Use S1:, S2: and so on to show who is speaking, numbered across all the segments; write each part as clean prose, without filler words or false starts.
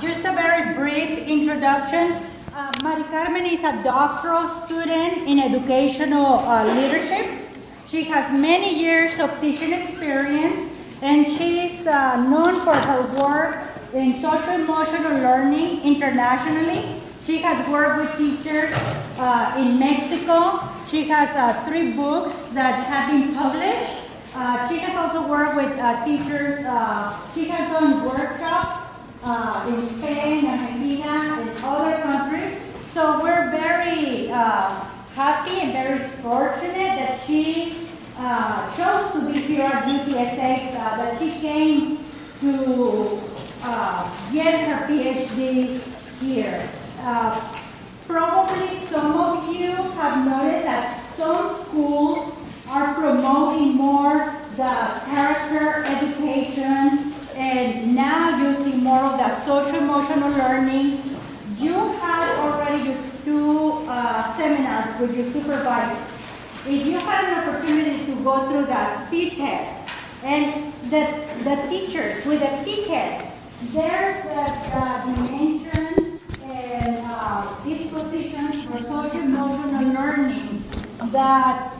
S1: Just a very brief introduction. Maricarmen is a doctoral student in educational leadership. She has many years of teaching experience, and she is known for her work in social emotional learning internationally. She has worked with teachers in Mexico. She has 3 books that have been published. She has also worked with teachers. She has done workshops in Spain, Argentina, and other countries. So we're very happy and very fortunate that she chose to be here at UTSA, that she came to get her PhD here. Probably some of you have noticed that some schools are promoting more the character education, and now you see more of the social emotional learning. You had already your 2 seminars with your supervisor. If you had an opportunity to go through the C-test, and the teachers with the C-test, there's the dimension and dispositions for social emotional learning that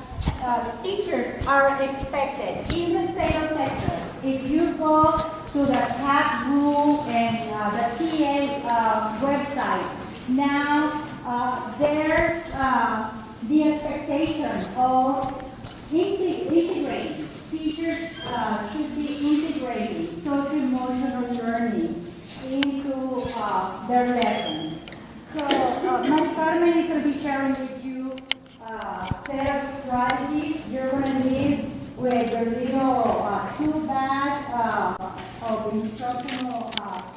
S1: teachers are expected in the state of Texas. If you go to the CAP rule and the TA website, now there's the expectation of integrating. Teachers should be integrating social emotional learning into their lessons. So Maricarmen is going to be sharing with you a set of strategies. You're going to leave with your little tool bag of instructional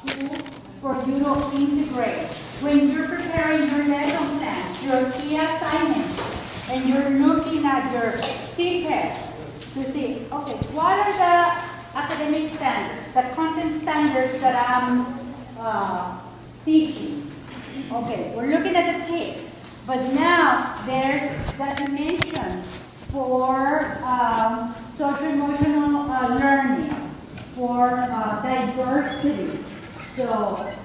S1: tools for you to integrate. When you're preparing your lesson plans, your key assignments, and you're looking at your C-test to see, okay, what are the academic standards, the content standards that I'm teaching? Okay, we're looking at the text, but now there's the dimension for social emotional learning, for diversity. So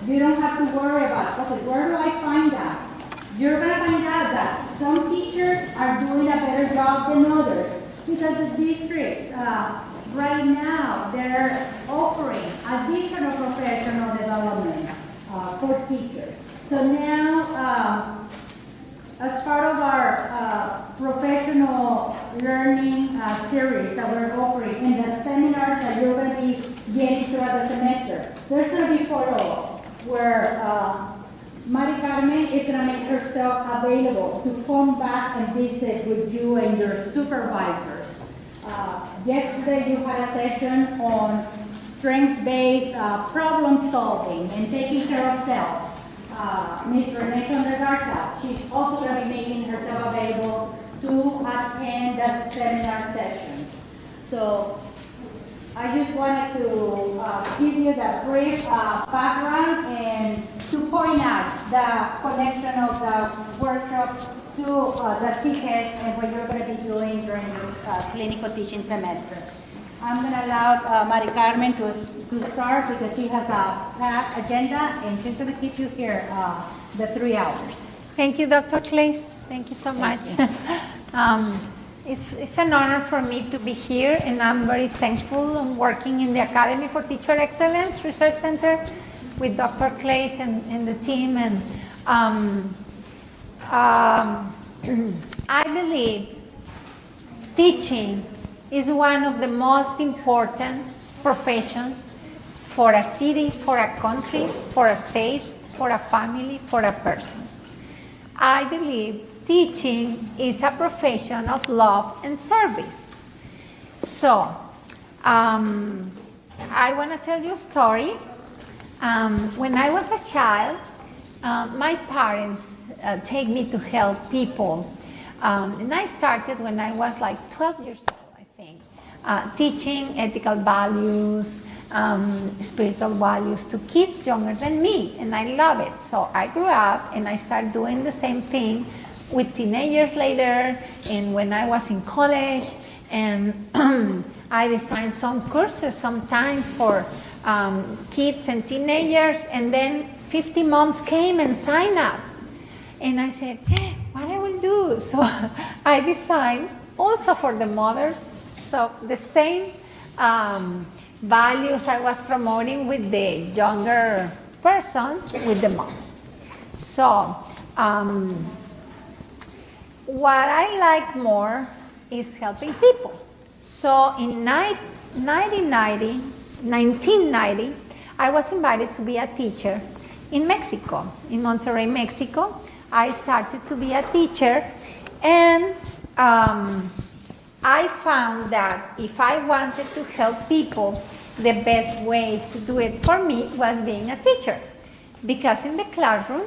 S1: you don't have to worry about, okay, where do I find that? You're going to find out that some teachers are doing a better job than others because the districts right now, they're offering additional professional development for teachers. So now, as part of our professional learning series that we're offering in the seminars that you're going to be getting throughout the semester, there's going to be follow-up where Maricarmen is going to make herself available to come back and visit with you and your supervisors. Yesterday you had a session on strengths-based problem solving and taking care of self. Ms. Renee Condergarza, she's also going to be making herself available to attend that seminar session. So I just wanted to give you that brief background and to point out the connection of the workshop to the TCAS and what you're going to be doing during this clinical teaching semester. I'm going to allow Maricarmen to start because she has a packed agenda and she's going to keep you here the 3 hours.
S2: Thank you, Dr. Claes. Thank you so much. It's an honor for me to be here, and I'm very thankful. I'm working in the Academy for Teacher Excellence Research Center with Dr. Claes and the team. And I believe teaching is one of the most important professions for a city, for a country, for a state, for a family, for a person. I believe teaching is a profession of love and service. So, I want to tell you a story. When I was a child, my parents take me to help people. And I started when I was like 12 years old, I think, teaching ethical values, spiritual values to kids younger than me, and I love it. So I grew up and I started doing the same thing with teenagers later, and when I was in college, and I designed some courses sometimes for kids and teenagers, and then 50 moms came and signed up. And I said, what I will do? So I designed also for the mothers, so the same values I was promoting with the younger persons, with the moms. So what I like more is helping people. So in 1990, I was invited to be a teacher in Mexico, in Monterrey, Mexico. I started to be a teacher, and I found that if I wanted to help people, the best way to do it for me was being a teacher. Because in the classroom,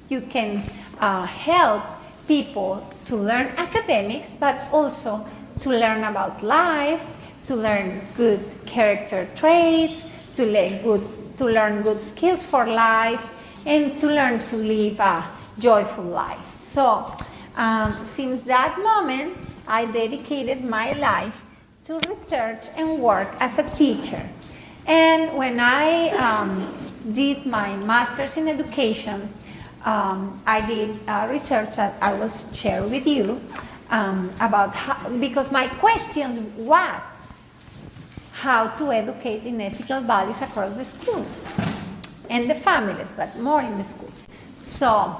S2: you can help people to learn academics, but also to learn about life, to learn good character traits, to learn good skills for life, and to learn to live a joyful life. So since that moment, I dedicated my life to research and work as a teacher. And when I did my master's in education, I did research that I will share with you about how, because my questions was how to educate in ethical values across the schools and the families, but more in the schools. So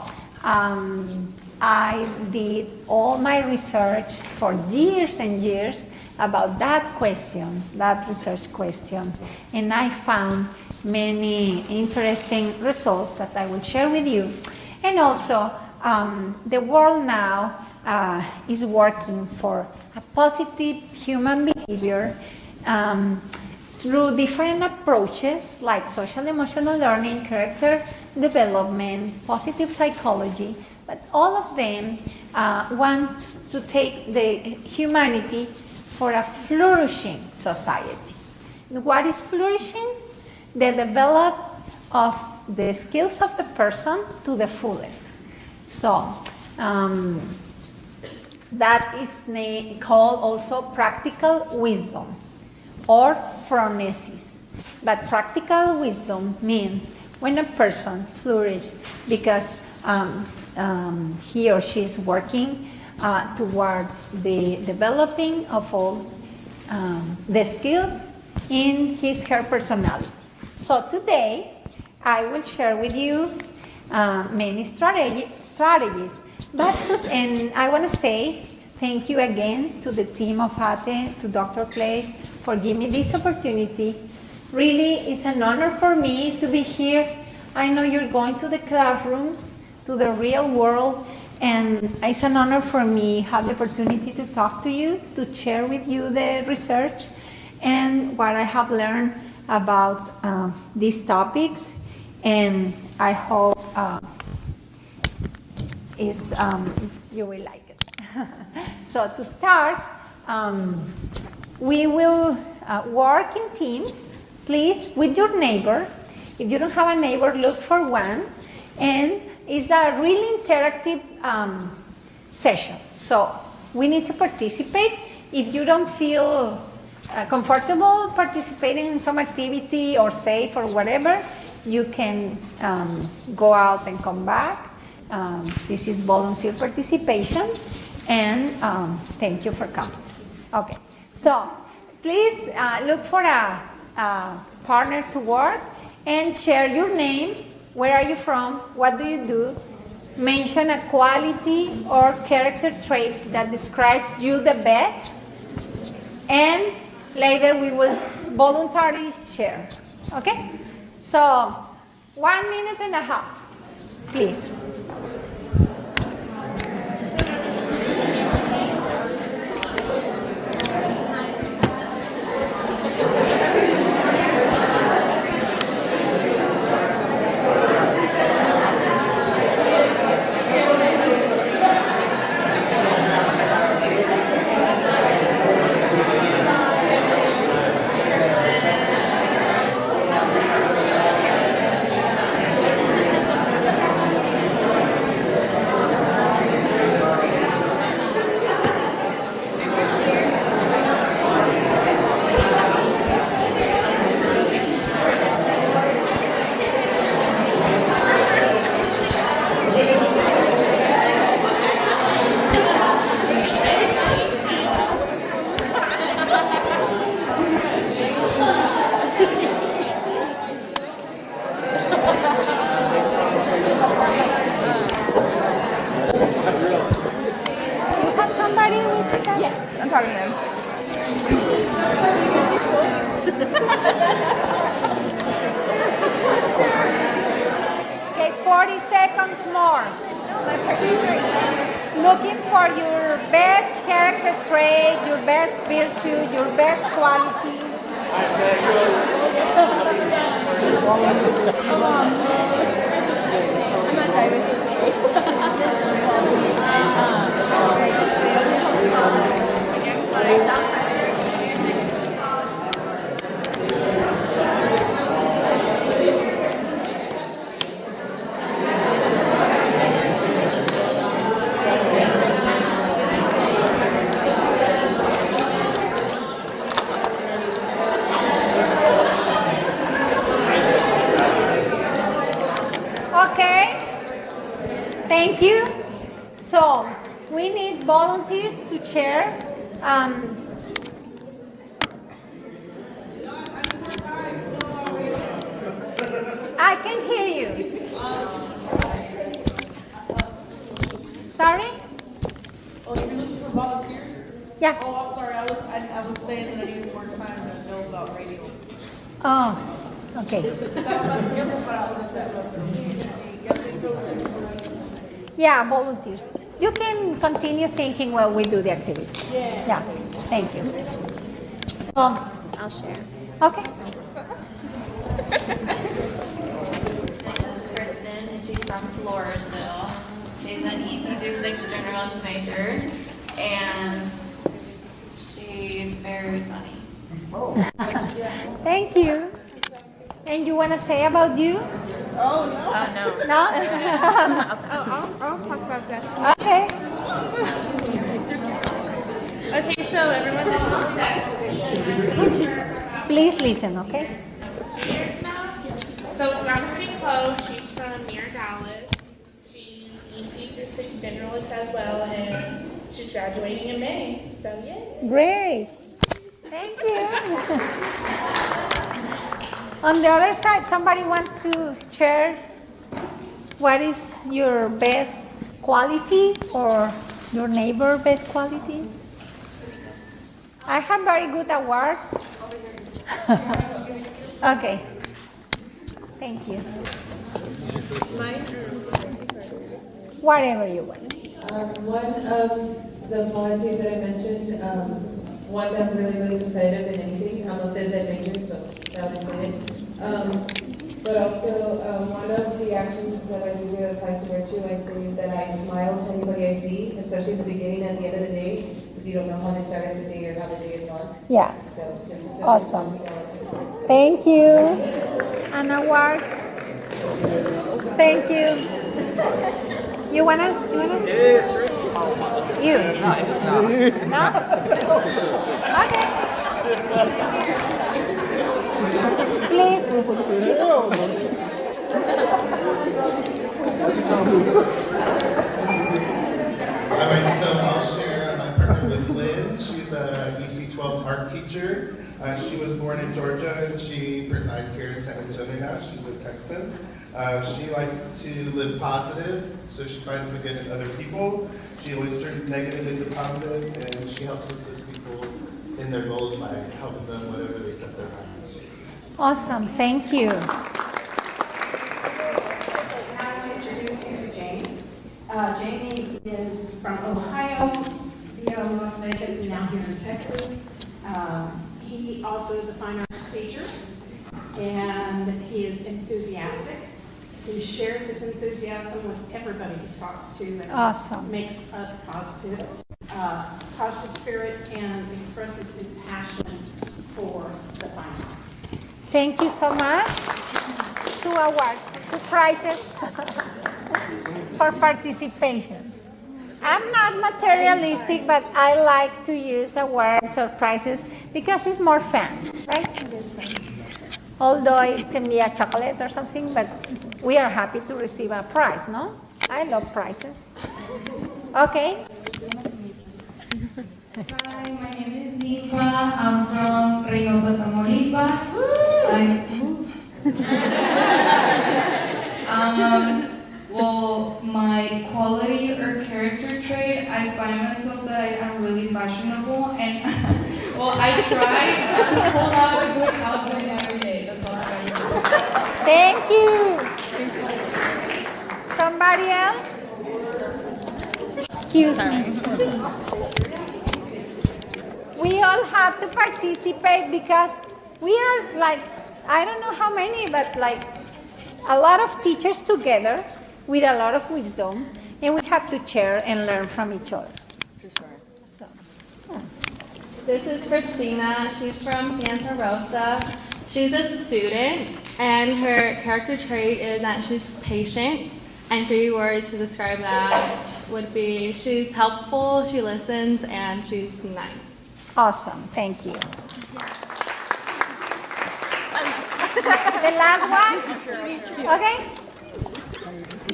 S2: I did all my research for years and years about that question, that research question, and I found many interesting results that I will share with you. And also, the world now is working for a positive human behavior through different approaches like social emotional learning, character development, positive psychology, but all of them want to take the humanity for a flourishing society. What is flourishing? The development of the skills of the person to the fullest. So that is called also practical wisdom or phronesis. But practical wisdom means when a person flourishes because he or she is working toward the developing of all the skills in her personality. So today I will share with you many strategies. And I want to say thank you again to the team of ATE, to Dr. Place, for giving me this opportunity. Really, it's an honor for me to be here. I know you're going to the classrooms, to the real world, and it's an honor for me to have the opportunity to talk to you, to share with you the research and what I have learned about these topics. And I hope you will like it. So to start, we will work in teams, please, with your neighbor. If you don't have a neighbor, look for one. And it's a really interactive session. So we need to participate. If you don't feel comfortable participating in some activity or safe or whatever, you can go out and come back. This is volunteer participation, and thank you for coming. Okay, so please look for a partner to work and share your name, where are you from, what do you do, mention a quality or character trait that describes you the best, and later we will voluntarily share, okay? So, 1.5 minutes, please. 40 seconds more. Looking for your best character trait, your best virtue, your best quality. Okay, thank you. So we need volunteers to chair. I can hear you. Sorry?
S3: Oh, you're looking for volunteers?
S2: Yeah.
S3: Oh, I'm sorry. I was saying that I needed more time to know about radio.
S2: Oh, okay. Yeah, volunteers. You can continue thinking while we do the activity. Yeah, thank you. So,
S4: I'll share.
S2: okay.
S4: Kristen, and she's from Floresville. She's an EC36 generalist major, and she's very funny.
S2: Thank you. And you want to say about you?
S4: Oh, no.
S2: No?
S4: I'll talk about that.
S2: Okay.
S4: Okay, so everyone
S2: Please listen, okay?
S5: So I'm pretty close. She's from near Dallas. She's EC36 generalist as well, and she's graduating in May. So yay!
S2: Great. Thank you. On the other side, somebody wants to share what is your best quality or your neighbor best quality? I have very good awards. Okay. Thank you. Whatever you want.
S6: One of the volunteers that I mentioned, one that I'm really competitive in anything. I'm a phys ed major, so that would explain it. But also, one of the actions that I do here at Class Virtue, I say that I smile to anybody I see, especially at the beginning and at the end of the day, because you don't know how they started the day or how the day is gone.
S2: Yeah.
S6: So this is
S2: Awesome. Thank you. An award. Thank you. You wanna? You? No? Okay. Please.
S7: All right, so I'll share my partner with Lynn. She's a EC12 art teacher. She was born in Georgia and she resides here in San Antonio now. She's a Texan. She likes to live positive, so she finds the good in other people. She always turns negative into positive, and she helps assist people in their goals by helping them whatever they set their minds to.
S2: Awesome. Thank you.
S8: I'll introduce you to Jamie. Jamie is from Ohio, Las Vegas, and now here in Texas. He also is a fine arts teacher, and he is enthusiastic. He shares his enthusiasm with everybody he talks to, and
S2: Awesome.
S8: makes us positive spirit, and expresses his passion for the fine arts.
S2: Thank you so much. 2 awards, 2 prizes for participation. I'm not materialistic, but I like to use awards or prizes because it's more fun, right? Although it can be a chocolate or something, but we are happy to receive a prize, no? I love prizes. Okay.
S9: Hi, my name is Nifa. I'm from Reynosa, Tamaulipas. Well, my quality or character trait, I find myself that I am really fashionable, and well, I try to pull out a good outfit every day. That's all I got.
S2: Thank you. Excuse me. We all have to participate because we are like, I don't know how many, but like a lot of teachers together with a lot of wisdom, and we have to share and learn from each other. So,
S10: This is Christina. She's from Santa Rosa. She's a student, and her character trait is that she's patient. And 3 words to describe that would be she's helpful, she listens, and she's nice.
S2: awesome. Thank you. The last one? Okay.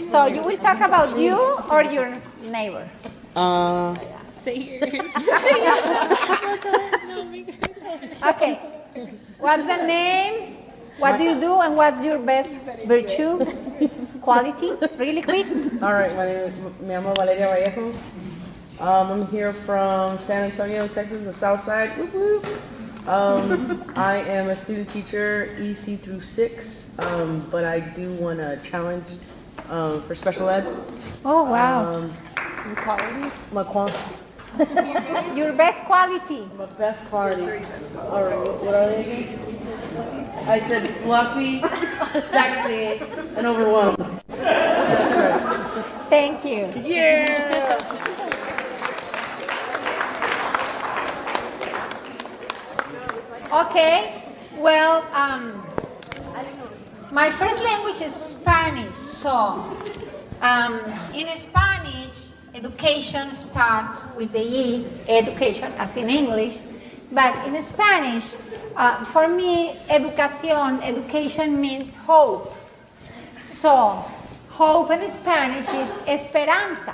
S2: So you will talk about you or your neighbor?
S10: Say yours.
S2: Okay. What's the name? What do you do and what's your best virtue? Quality? Really quick?
S11: All right, my name is me llamo Valeria Vallejo. I'm here from San Antonio, Texas, the South Side. Whoop, whoop. I am a student teacher, EC through 6, but I do want to challenge for special ed.
S2: Oh, wow.
S11: Your qualities? My qualities.
S2: Your best quality.
S11: My best quality. All right, what are they again? I said fluffy, sexy, and overwhelmed. That's right.
S2: Thank you.
S11: Yeah.
S2: Okay. Well, my first language is Spanish. So, in Spanish, education starts with the E, education, as in English. But in Spanish, for me, education means hope. So, hope in Spanish is esperanza.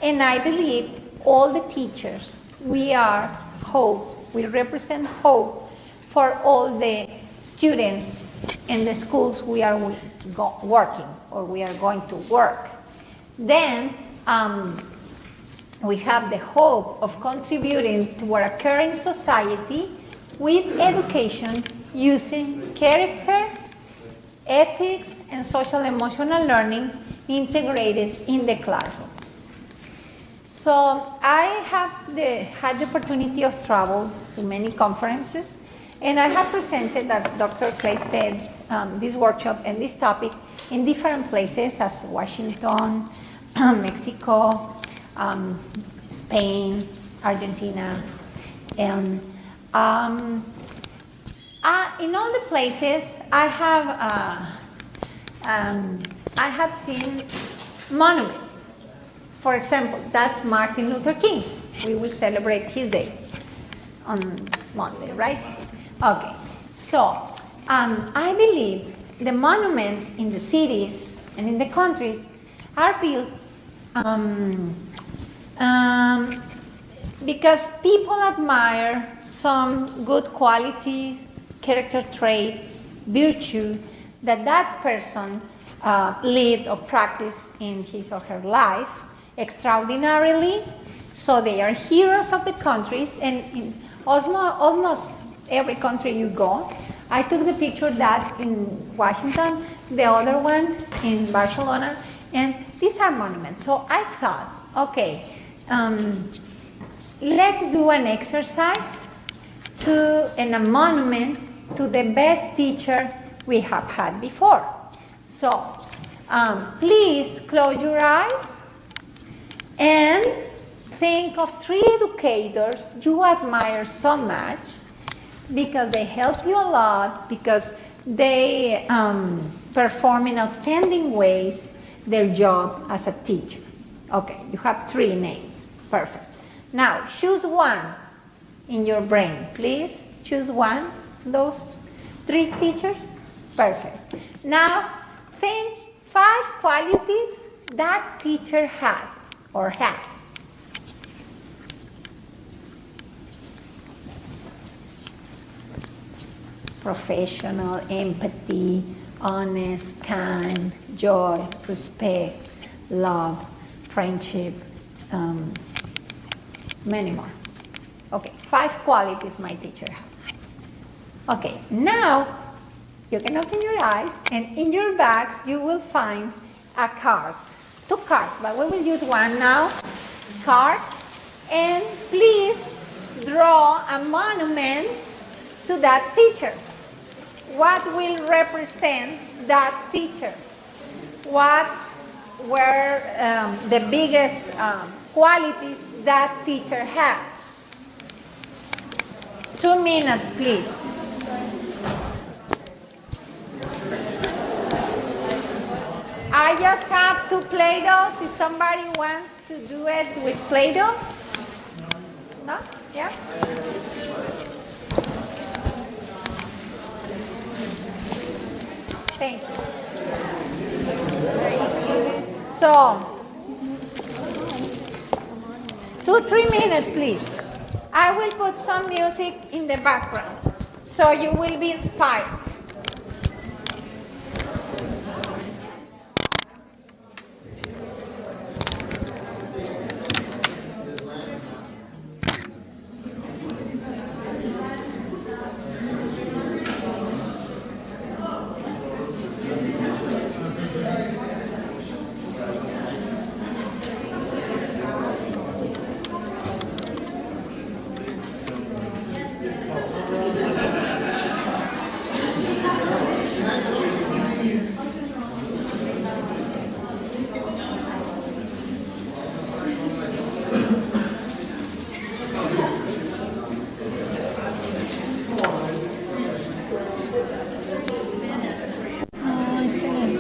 S2: And I believe all the teachers, we are hope. We represent hope for all the students in the schools we are working or we are going to work. Then, we have the hope of contributing to our caring society with education using character, ethics, and social emotional learning integrated in the classroom. So I have had the opportunity of travel to many conferences, and I have presented, as Dr. Clay said, this workshop and this topic in different places as Washington, Mexico, Spain, Argentina, and in all the places I have seen monuments. For example, that's Martin Luther King. We will celebrate his day on Monday, right? Okay. So I believe the monuments in the cities and in the countries are built because people admire some good quality, character trait, virtue that person lived or practiced in his or her life extraordinarily. So they are heroes of the countries, and in almost every country you go. I took the picture that in Washington, the other one in Barcelona, and these are monuments. So I thought, okay, let's do an exercise and a monument to the best teacher we have had before. So please close your eyes and think of 3 educators you admire so much because they help you a lot, because they perform in outstanding ways their job as a teacher. Okay, you have 3 names. Perfect. Now, choose one in your brain. Please choose one, those 3 teachers. Perfect. Now, think 5 qualities that teacher had or has. Professional, empathy, honest, kind, joy, respect, love, friendship, many more. Okay, 5 qualities my teacher had. Okay, now you can open your eyes, and in your bags you will find a card. 2 cards, but we will use one now. card, and please draw a monument to that teacher. What will represent that teacher? What were the biggest qualities that teacher had? 2 minutes, please. I just have 2 Play-Dohs. If somebody wants to do it with Play-Doh? No? Yeah? Thank you. So, 2-3 minutes, please. I will put some music in the background, so you will be inspired.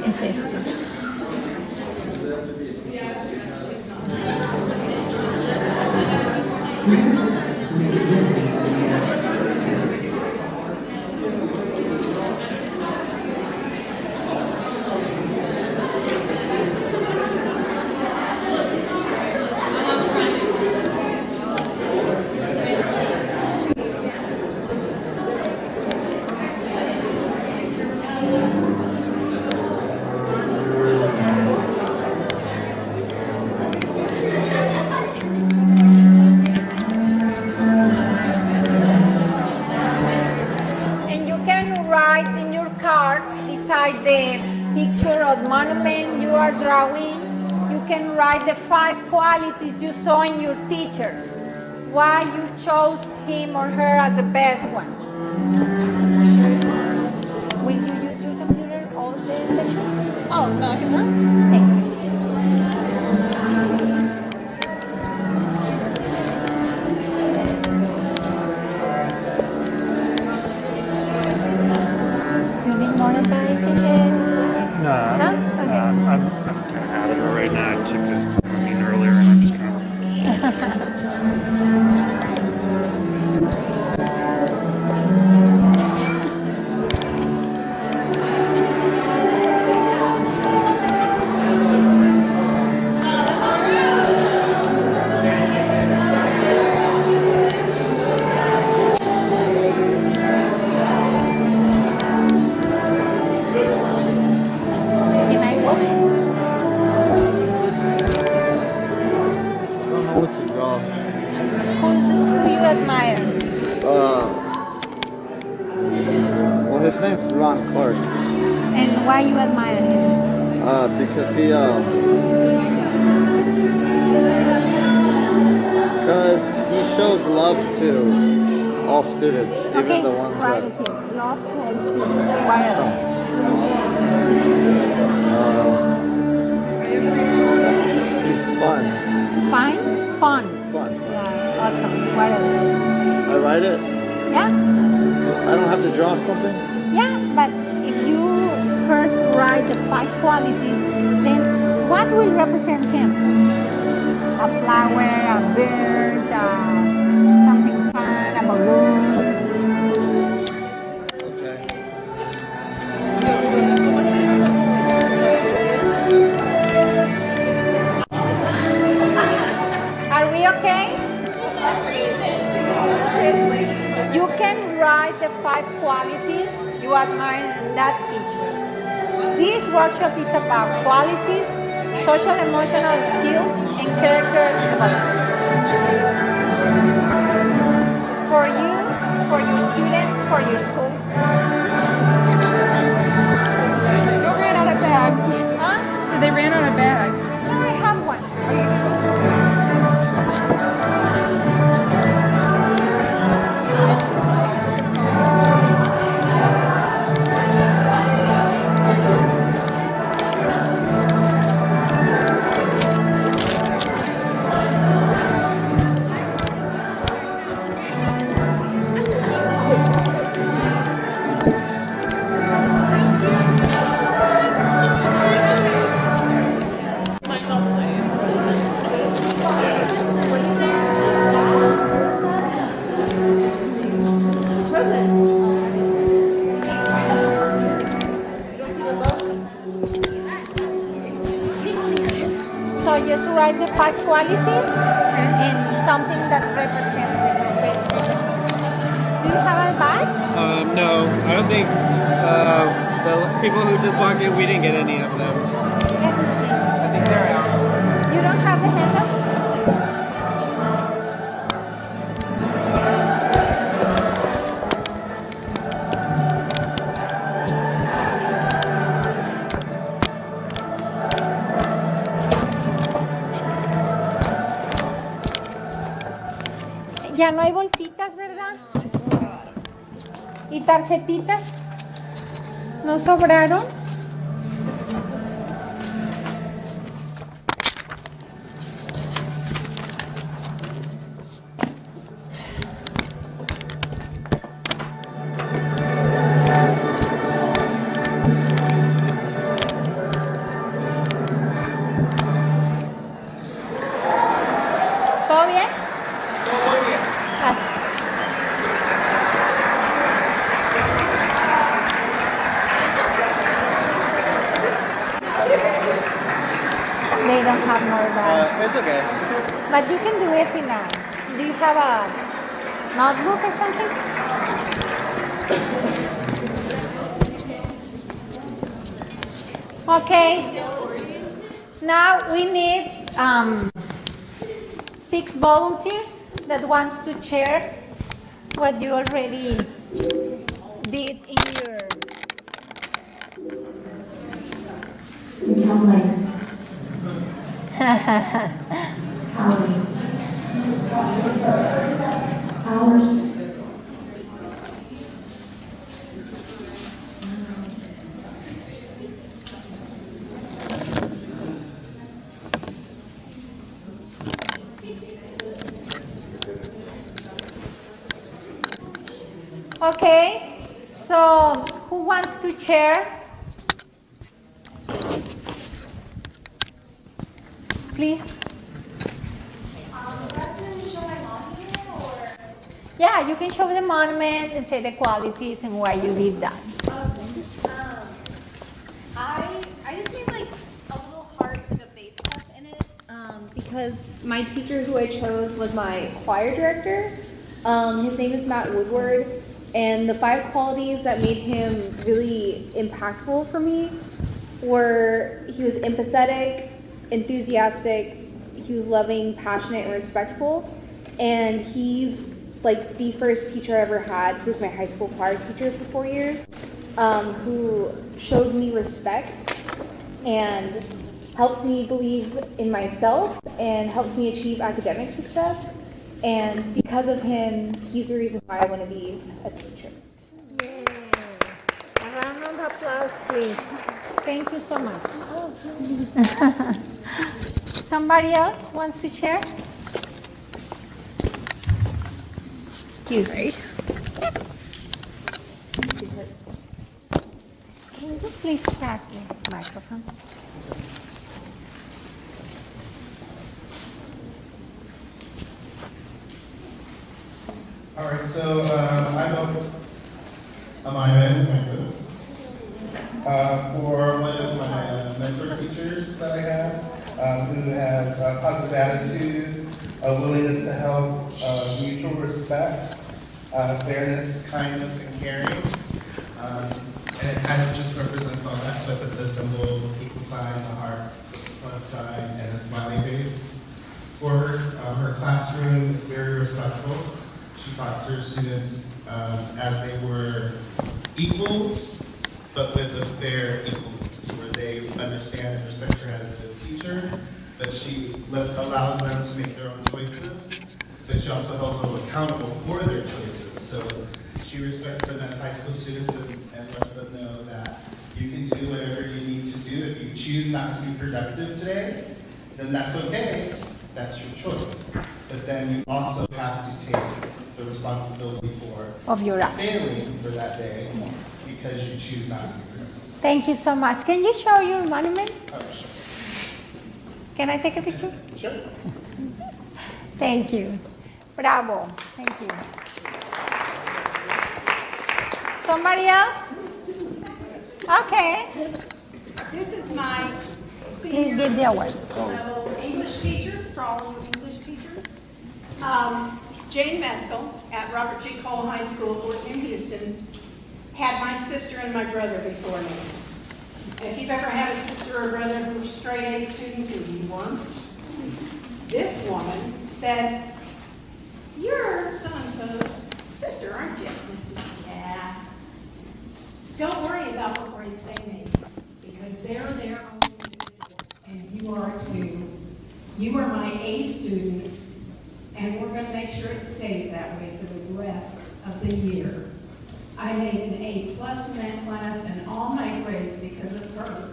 S2: Es esto. Beside the picture or monument you are drawing, you can write the 5 qualities you saw in your teacher. Why you chose him or her as the best one. Will you use your computer all the session?
S3: Oh, no, I can try.
S2: Thank you. More advice in there?
S12: No,
S2: Okay.
S12: I'm kind of out of it right now. I took a meeting earlier and I'm just kind of...
S13: His name's Ron Clark.
S2: And why you admire him?
S13: Because he shows love to all students, even the ones
S2: right
S13: that...
S2: Here. Love to all students. Why else?
S13: He's fun.
S2: Fine? Fun.
S13: Fun.
S2: Yeah, awesome. What else?
S13: I write it?
S2: Yeah.
S13: I don't have to draw something?
S2: Yeah, but if you first write the 5 qualities, then what will represent him? A flower, a bird, something fun, a balloon.
S13: Okay.
S2: Are we okay? You can write the 5 qualities you admire in that teacher. This workshop is about qualities, social emotional skills, and character development. For you, for your students, for your school.
S3: You ran out of bags.
S2: Huh?
S3: So they ran out of bags.
S2: No, I have one. So just write the 5 qualities and something that represents the group, basically. Do you have advice?
S14: No, I don't think the people who just walked in, we didn't get any of them.
S2: Let me see.
S14: I think they're out.
S2: You don't have the handouts? Ya no hay bolsitas, ¿verdad? ¿Y tarjetitas? ¿No sobraron? ¿Todo bien?
S14: Todo bien.
S2: Gracias. They don't have more bags.
S14: It's okay.
S2: But you can do it in a... Do you have a notebook or something? Okay. Now we need 6 volunteers that wants to share what you already did in your...
S15: Complex. Hours. Hours.
S2: Okay, so who wants to share? Please. Yeah, you can show the monument and say the qualities and why you did that.
S16: I just made like a little heart with a base cup in it because my teacher who I chose was my choir director. His name is Matt Woodward, and the 5 qualities that made him really impactful for me were he was empathetic, enthusiastic, he was loving, passionate, and respectful, and he's like the first teacher I ever had. He was my high school choir teacher for 4 years, who showed me respect and helped me believe in myself and helped me achieve academic success. And because of him, he's the reason why I want to be a teacher.
S2: Yay. A round of applause, please. Thank you so much. Somebody else wants to share? Excuse me. Can you please pass the microphone?
S7: All right, so I'm a Maricarmen Esper. For one of my mentor teachers that I had, who has a positive attitude, a willingness to help, mutual respect, fairness, kindness, and caring. And it kind of just represents all that. So I put the symbol, equal sign, the heart, plus sign, and a smiley face. For her, her classroom is very respectful. She talks to her students as they were equals, but with a fair equalness, where they understand and respect her as a teacher, but she allows them to make their own choices, but she also holds them accountable for their choices. So she respects them as high school students and lets them know that you can do whatever you need to do. If you choose not to be productive today, then that's okay. That's your choice. But then you also have to take the responsibility
S2: of your actions.
S7: Failing for that day because you choose not to be productive.
S2: Thank you so much. Can you show your monument?
S7: Oh, sure.
S2: Can I take a picture?
S7: Sure.
S2: Thank you. Bravo. Thank you. Somebody else? Okay.
S1: This is my
S2: Please give the awards.
S8: So, English teacher, for all you English teachers. Jane Meskel at Robert G. Cole High School, who was in Houston, had my sister and my brother before me. And if you've ever had a sister or brother who were straight A students and you weren't, this woman said, "You're so-and-so's sister, aren't you?" And I said, "Yeah." Don't worry about what grades they make, because they're their own individual, and you are too. You are my A student, and we're going to make sure it stays that way for the rest of the year. I made an A+ in that class, and all my grades, because of her,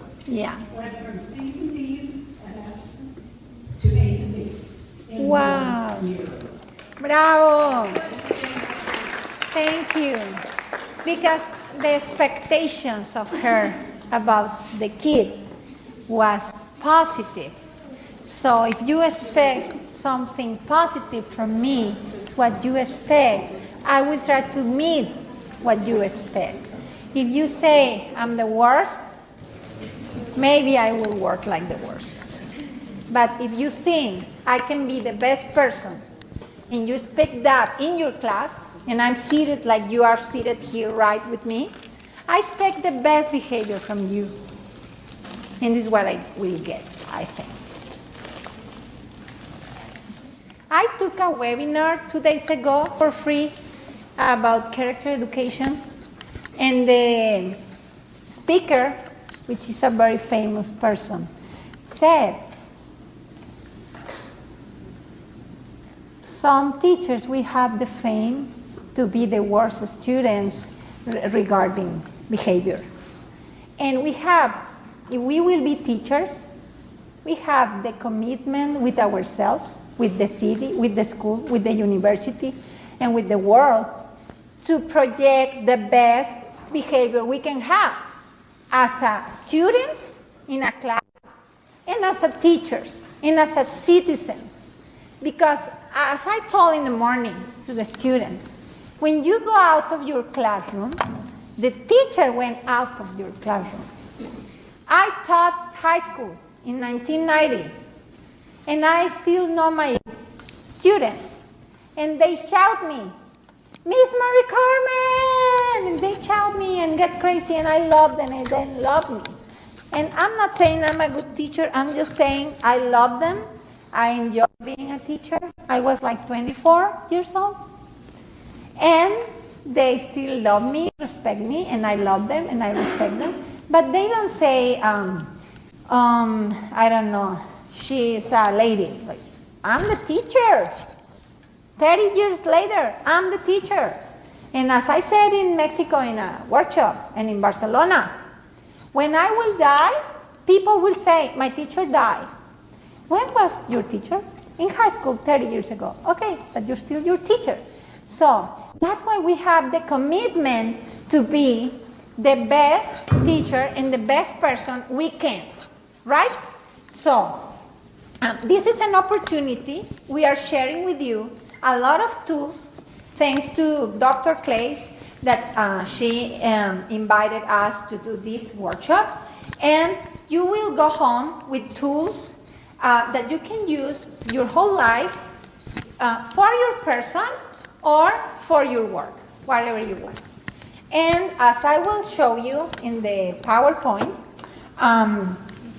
S8: went from C's and D's and F's to A's and B's. In 1 year.
S2: Bravo. Thank you. Because the expectations of her about the kid was positive. So if you expect something positive from me, it's what you expect, I will try to meet what you expect. If you say I'm the worst, maybe I will work like the worst. But if you think I can be the best person, and you expect that in your class, and I'm seated like you are seated here right with me, I expect the best behavior from you. And this is what I will get, I think. I took a webinar 2 days ago for free about character education, and the speaker, which is a very famous person, said, some teachers, we have the fame to be the worst students regarding behavior. And we have, if we will be teachers, we have the commitment with ourselves, with the city, with the school, with the university, and with the world to project the best behavior we can have as a students in a class, and as a teachers, and as a citizens. Because as I told in the morning to the students, when you go out of your classroom, the teacher went out of your classroom. I taught high school in 1990, and I still know my students, and they shout me, "Miss Maricarmen!" And they shout me and get crazy, and I love them, and they love me. And I'm not saying I'm a good teacher, I'm just saying I love them. I enjoy being a teacher. I was like 24 years old. And they still love me, respect me, and I love them and I respect them. But they don't say, I don't know, she's a lady. Like, I'm the teacher. 30 years later, I'm the teacher. And as I said in Mexico in a workshop and in Barcelona, when I will die, people will say, my teacher died. When was your teacher? In high school 30 years ago. Okay, but you're still your teacher. So that's why we have the commitment to be the best teacher and the best person we can, right? So this is an opportunity. We are sharing with you a lot of tools, thanks to Dr. Clays, that she invited us to do this workshop. And you will go home with tools that you can use your whole life for your person or for your work, whatever you want. And as I will show you in the PowerPoint,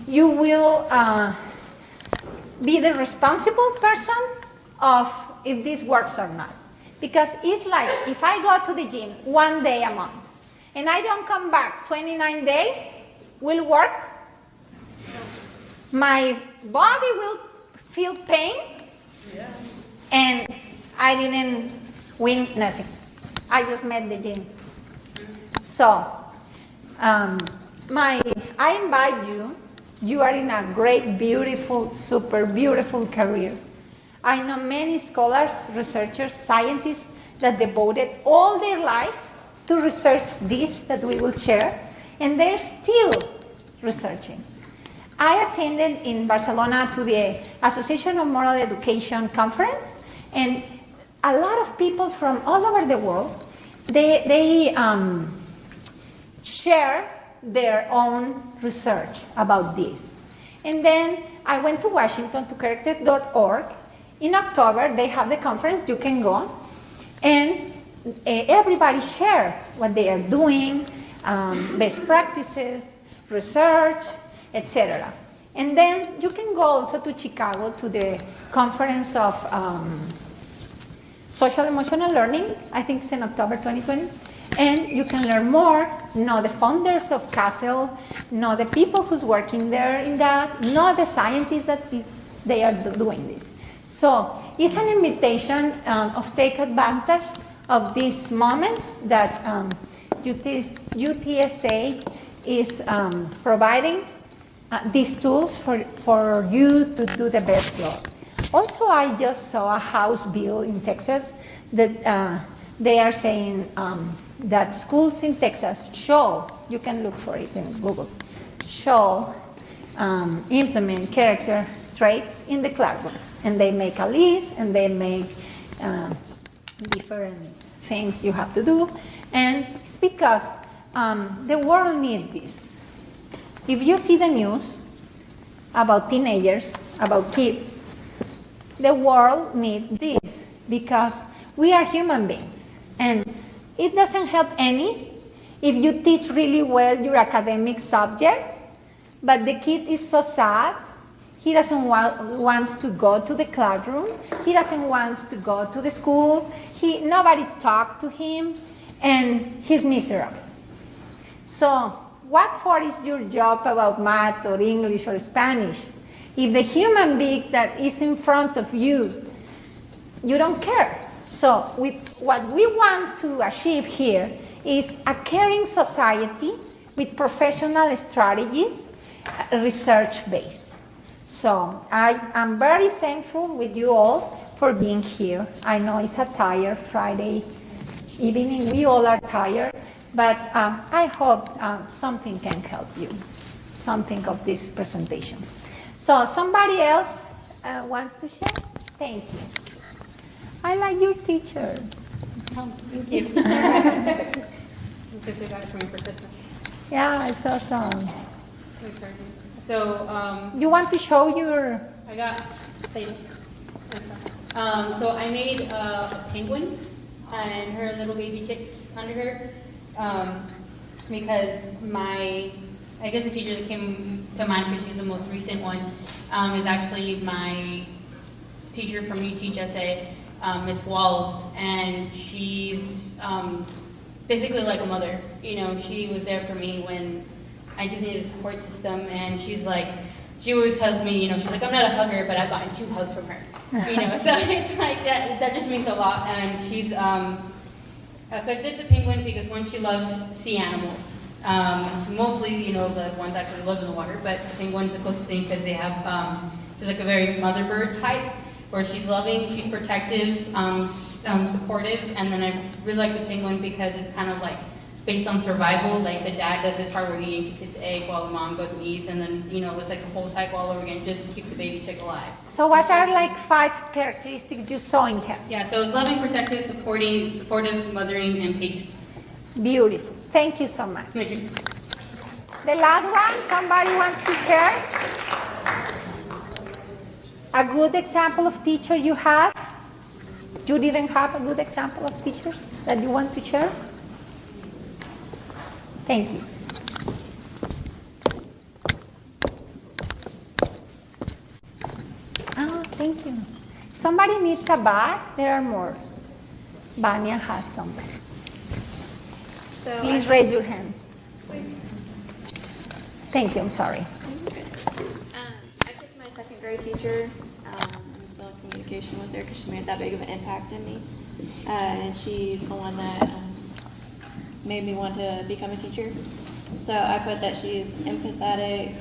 S2: you will be the responsible person of if this works or not. Because it's like if I go to the gym 1 day a month and I don't come back 29 days, will work? My body will feel pain, and I didn't win nothing. I just met the gym. So, I invite you. You are in a great, beautiful, super beautiful career. I know many scholars, researchers, scientists that devoted all their life to research this that we will share, and they're still researching. I attended in Barcelona to the Association of Moral Education conference, and a lot of people from all over the world, they share their own research about this. And then I went to Washington to character.org. In October, they have the conference, you can go. And everybody share what they are doing, best practices, research, etc. And then you can go also to Chicago to the conference of social emotional learning. I think it's in October 2020. And you can learn more, know the founders of CASEL, know the people who's working there in that, know the scientists that they are doing this. So it's an invitation of take advantage of these moments that UTSA is providing these tools for you to do the best job. Also, I just saw a House bill in Texas that they are saying that schools in Texas you can look for it in Google, implement character traits in the classrooms. And they make a list and they make different things you have to do. And it's because the world needs this. If you see the news about teenagers, about kids, the world needs this because we are human beings. And it doesn't help any if you teach really well your academic subject, but the kid is so sad. He doesn't wants to go to the classroom. He doesn't want to go to the school. Nobody talked to him, and he's miserable. So what for is your job about math or English or Spanish? If the human being that is in front of you, you don't care. So what we want to achieve here is a caring society with professional strategies, research-based. So I am very thankful with you all for being here. I know it's a tired Friday evening. We all are tired, but I hope something can help you, something of this presentation. So somebody else wants to share? Thank you. I like your teacher.
S17: Oh, thank you. Because we got it from you for Christmas.
S2: Yeah, it's awesome.
S17: So,
S2: you want to show your...
S17: I got, so I made a penguin and her little baby chicks under her because I guess the teacher that came to mind because she's the most recent one is actually my teacher from UTSA, Miss Walls, and she's basically like a mother. You know, she was there for me when I just needed a support system, and she always tells me, you know, she's like, I'm not a hugger, but I've gotten 2 hugs from her. You know, so it's like that just means a lot. And she's, so I did the penguin because one, she loves sea animals. Mostly, you know, the ones actually live in the water, but the penguin's the closest thing because they have, she's like a very mother bird type, where she's loving, she's protective, supportive, and then I really like the penguin because it's kind of like based on survival. Like the dad does this part where he eats his egg while the mom goes and eats, and then, you know, it's like the whole cycle all over again just to keep the baby chick alive.
S2: So what are like 5 characteristics you saw in her?
S17: Yeah, so it's loving, protective, supportive, mothering, and patient.
S2: Beautiful. Thank you so much.
S17: Thank you.
S2: The last one, somebody wants to share? A good example of teacher you had? You didn't have a good example of teachers that you want to share? Thank you. Oh, thank you. Somebody needs a bag? There are more. Vania has some bags.
S16: So
S2: please raise your hand. Thank you, I'm sorry.
S18: I took my 2nd grade teacher. I'm still in communication with her because she made that big of an impact in me. And she's the one that made me want to become a teacher. So I put that she's empathetic,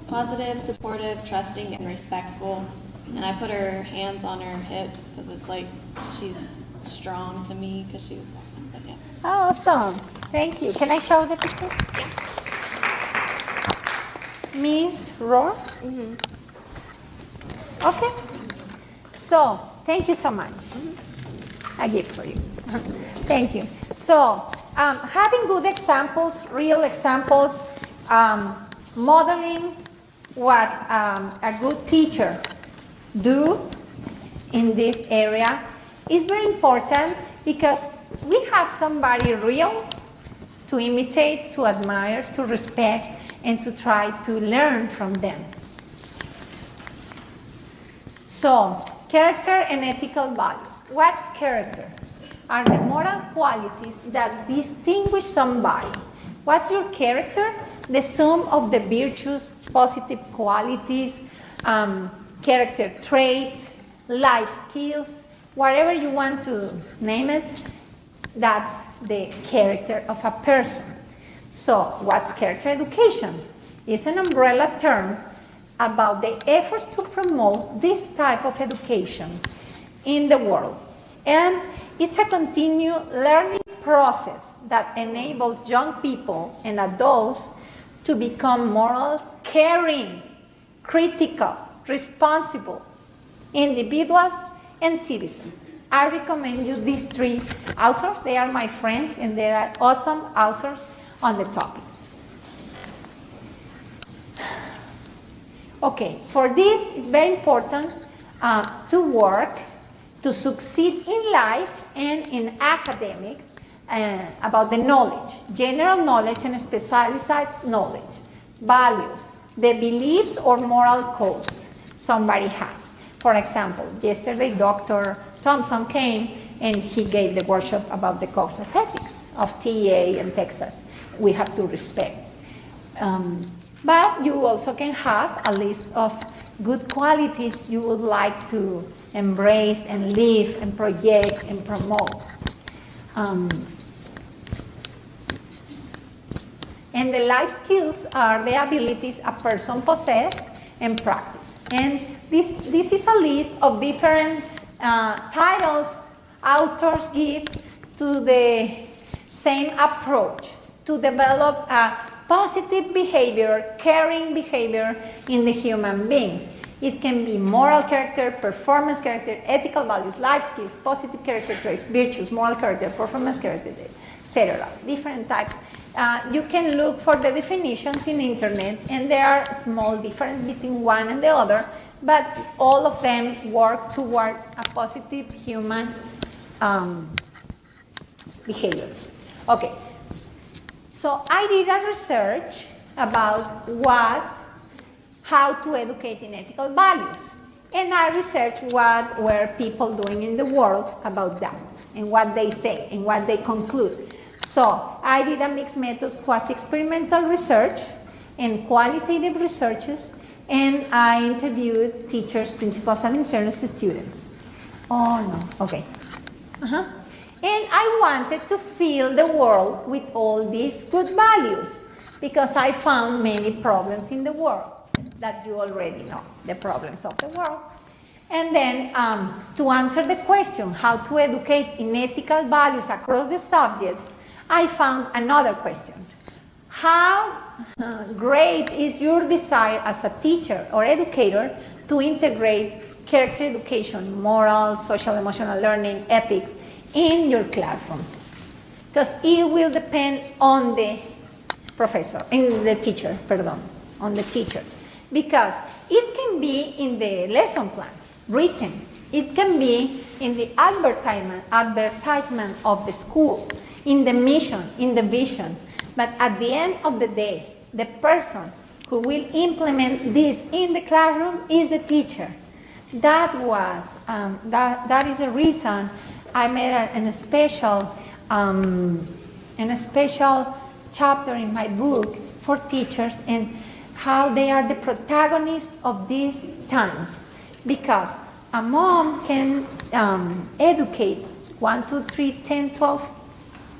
S18: positive, supportive, trusting, and respectful. And I put her hands on her hips because it's like she's strong to me because she was awesome. But yeah.
S2: Oh, awesome. Thank you. Can I show the picture? Miss Roar?
S16: Mm-hmm.
S2: Okay. So, thank you so much. A gift for you. Thank you. So, having good examples, real examples, modeling what a good teacher do in this area is very important because we have somebody real to imitate, to admire, to respect, and to try to learn from them. So, character and ethical values. What's character? Are the moral qualities that distinguish somebody. What's your character? The sum of the virtues, positive qualities, character traits, life skills, whatever you want to name it, that's the character of a person. So, what's character education? It's an umbrella term about the efforts to promote this type of education in the world. And it's a continued learning process that enables young people and adults to become moral, caring, critical, responsible individuals and citizens. I recommend you these 3 authors. They are my friends and they are awesome authors on the topics. Okay, for this it's very important to work to succeed in life and in academics about the knowledge, general knowledge and specialized knowledge, values, the beliefs or moral codes somebody has. For example, yesterday Dr. Thompson came and he gave the workshop about the code of ethics of TA and Texas. We have to respect. But you also can have a list of good qualities you would like to embrace and live and project and promote. And the life skills are the abilities a person possesses and practice. And this is a list of different titles authors give to the same approach to develop a positive behavior, caring behavior in the human beings. It can be moral character, performance character, ethical values, life skills, positive character traits, virtues, moral character, performance character, etc. Different types. You can look for the definitions in the internet, and there are small differences between one and the other, but all of them work toward a positive human behavior. Okay. So I did a research about how to educate in ethical values. And I researched what were people doing in the world about that, and what they say, and what they conclude. So I did a mixed methods quasi-experimental research and qualitative researches, and I interviewed teachers, principals, administrators, students. Oh no, okay. And I wanted to fill the world with all these good values because I found many problems in the world that you already know, the problems of the world. And then to answer the question, how to educate in ethical values across the subjects, I found another question. How great is your desire as a teacher or educator to integrate character education, moral, social, emotional learning, ethics, in your classroom? Because it will depend on the on the teacher. Because it can be in the lesson plan, written. It can be in the advertisement of the school, in the mission, in the vision. But at the end of the day, the person who will implement this in the classroom is the teacher. That is the reason I made a special chapter in my book for teachers and how they are the protagonists of these times. Because a mom can educate 1, 2, 3, 10, 12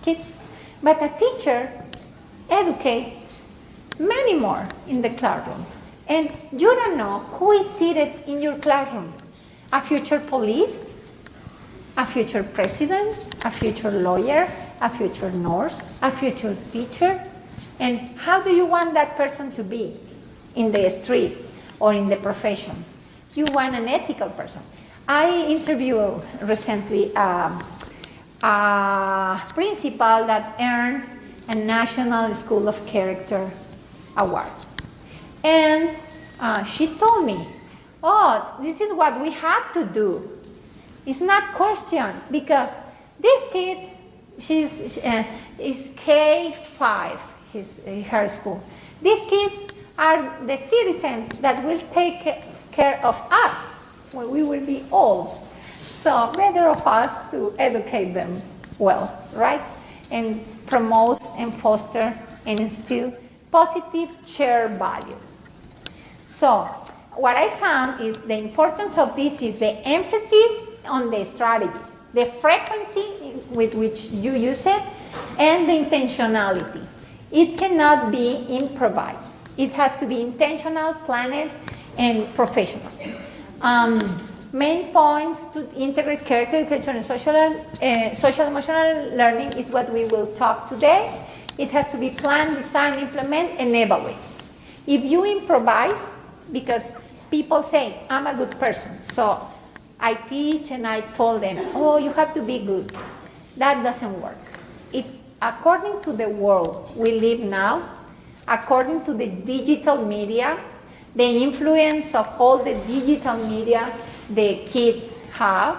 S2: kids, but a teacher educates many more in the classroom. And you don't know who is seated in your classroom. A future police, a future president, a future lawyer, a future nurse, a future teacher. And how do you want that person to be in the street or in the profession? You want an ethical person. I interviewed recently a principal that earned a National School of Character award. And she told me, oh, this is what we have to do. It's not question, because these kids, is K5, her school. These kids are the citizens that will take care of us when we will be old. So better of us to educate them well, right? And promote and foster and instill positive shared values. So what I found is the importance of this is the emphasis on the strategies, the frequency with which you use it, and the intentionality. It cannot be improvised. It has to be intentional, planned, and professional. Main points to integrate character education and social emotional learning is what we will talk today. It has to be planned, designed, implement, and evaluate. If you improvise, because people say, I'm a good person, so I teach and I told them, oh, you have to be good. That doesn't work. According to the world we live now, according to the digital media, the influence of all the digital media the kids have,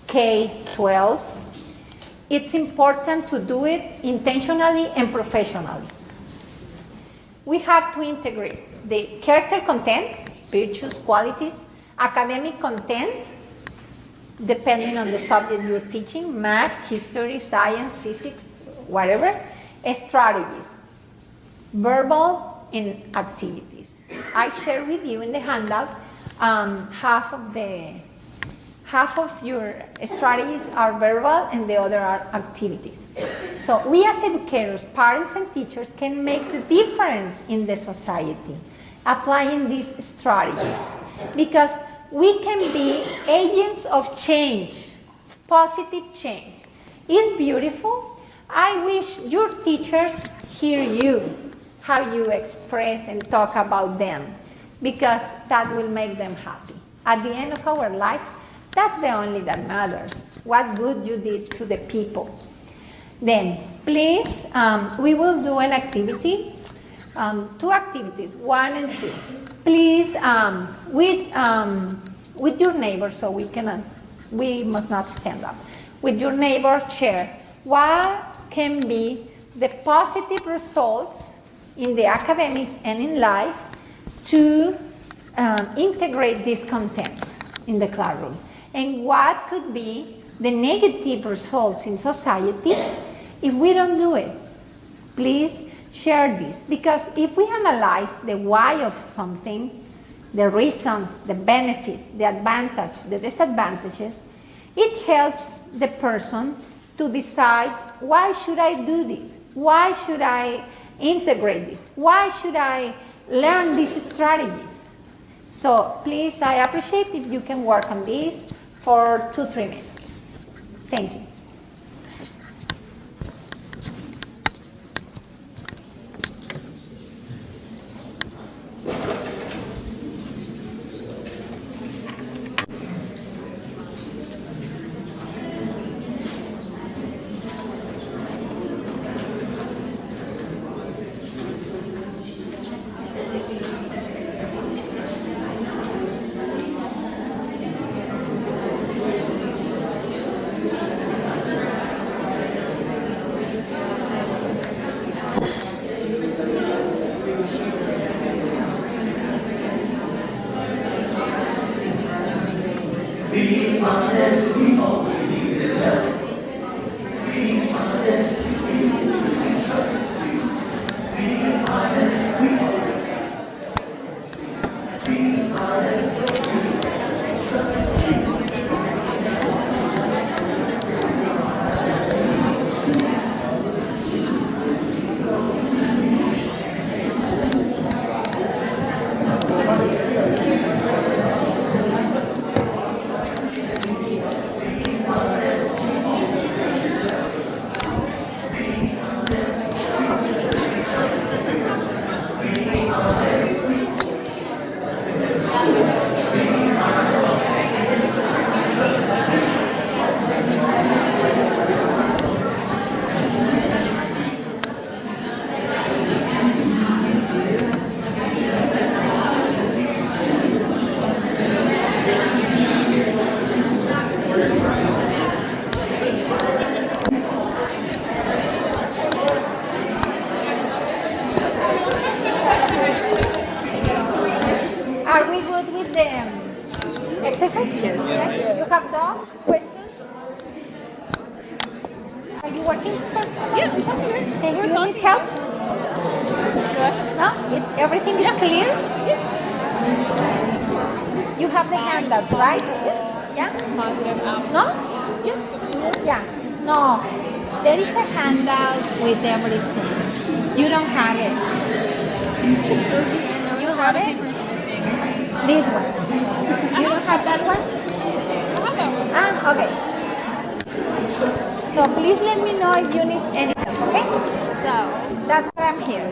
S2: K-12, it's important to do it intentionally and professionally. We have to integrate the character content, virtues, qualities, academic content, depending on the subject you're teaching, math, history, science, physics, whatever, strategies, verbal and activities. I share with you in the handout half of your strategies are verbal and the other are activities. So we as educators, parents and teachers can make the difference in the society applying these strategies, because we can be agents of change, positive change. It's beautiful. I wish your teachers hear you, how you express and talk about them, because that will make them happy. At the end of our life, that's the only that matters, what good you did to the people. Then, please, we will do an activity, 2 activities, 1 and 2. Please, with your neighbor, so we must not stand up. With your neighbor, share what can be the positive results in the academics and in life to integrate this content in the classroom, and what could be the negative results in society if we don't do it. Please share this, because if we analyze the why of something, the reasons, the benefits, the advantages, the disadvantages, it helps the person to decide, why should I do this? Why should I integrate this? Why should I learn these strategies? So please, I appreciate if you can work on this for 2-3 minutes. Thank you.
S15: Be honest, we always need to tell. Be honest, we can trust you. Be honest, we always be honest, we can trust you. Be
S2: good with the exercise? Yeah. You have dogs? Questions? Are you working for someone?
S3: Yeah, I'm talking.
S2: Thank you. Need help? No? Everything is clear? You have the handouts, right? Yeah? No? Yeah. No. There is a handout with everything. You don't have it. You have it? This one. You don't have that one? Ah, okay. So please let me know if you need any help, okay? So that's why I'm here.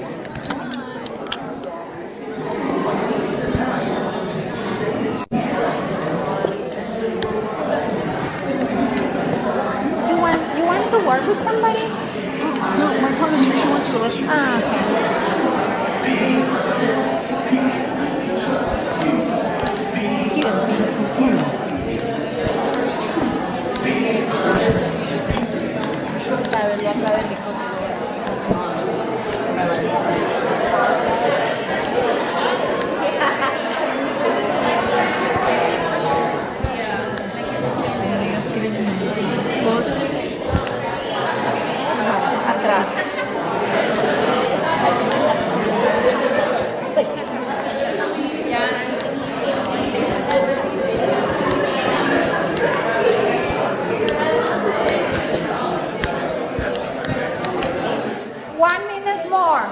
S2: You want to work with somebody?
S3: No, my partner's here. She went to the restroom.
S2: Ah, atrás. 1 minute more.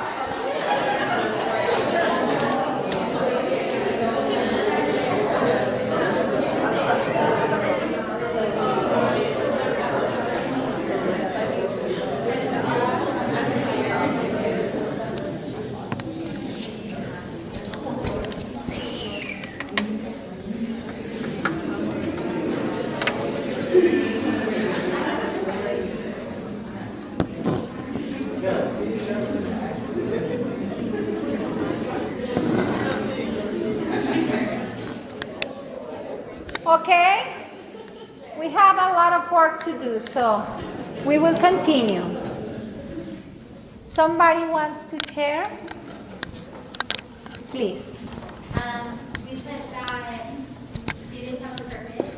S2: Okay? We have a lot of work to do, so we will continue. Somebody wants to share? Please.
S19: We said that students have a purpose.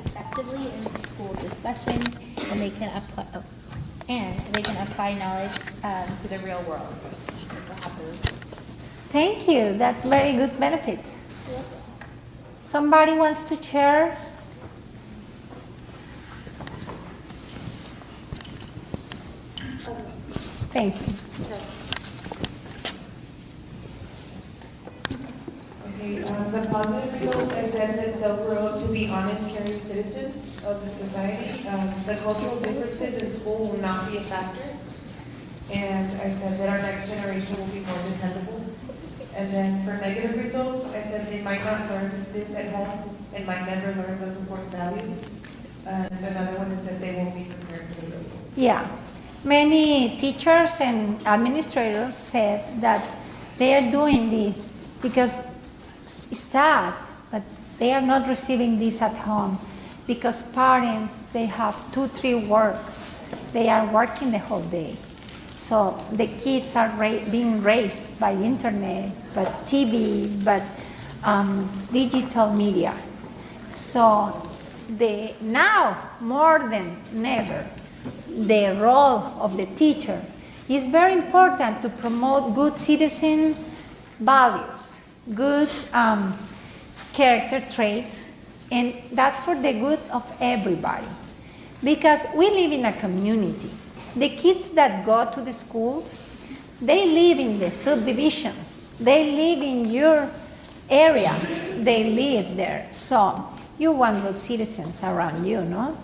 S19: Effectively in school discussions, and they can apply knowledge to the real world.
S2: Thank you. That's very good benefits. Somebody wants to share? Thank you.
S6: Okay, the positive results, I said that they'll grow up to be honest, caring citizens of the society. The cultural differences in school will not be a factor. And I said that our next generation will be more dependable. And then for negative results, I said they might not learn this at home and might never learn those important values. And another one is that they won't be prepared for the real world.
S2: Yeah. Many teachers and administrators said that they are doing this because it's sad, but they are not receiving this at home because parents, they have 2-3 works. They are working the whole day. So the kids are being raised by internet, by TV, by digital media. So now, more than never, the role of the teacher is very important to promote good citizen values, good character traits, and that's for the good of everybody. Because we live in a community. The kids that go to the schools, they live in the subdivisions. They live in your area. They live there. So you want good citizens around you, no?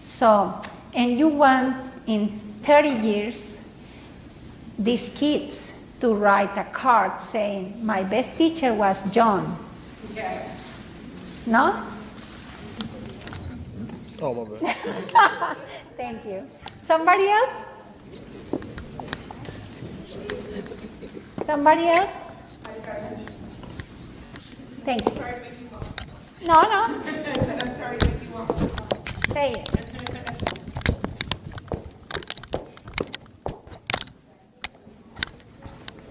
S2: So, and you want in 30 years, these kids to write a card saying, my best teacher was John.
S6: Yeah.
S2: No?
S12: Oh, my bad.
S2: Thank you. Somebody else? Somebody else? Thank you. No, no.
S6: I'm sorry to make you walk.
S2: Say it.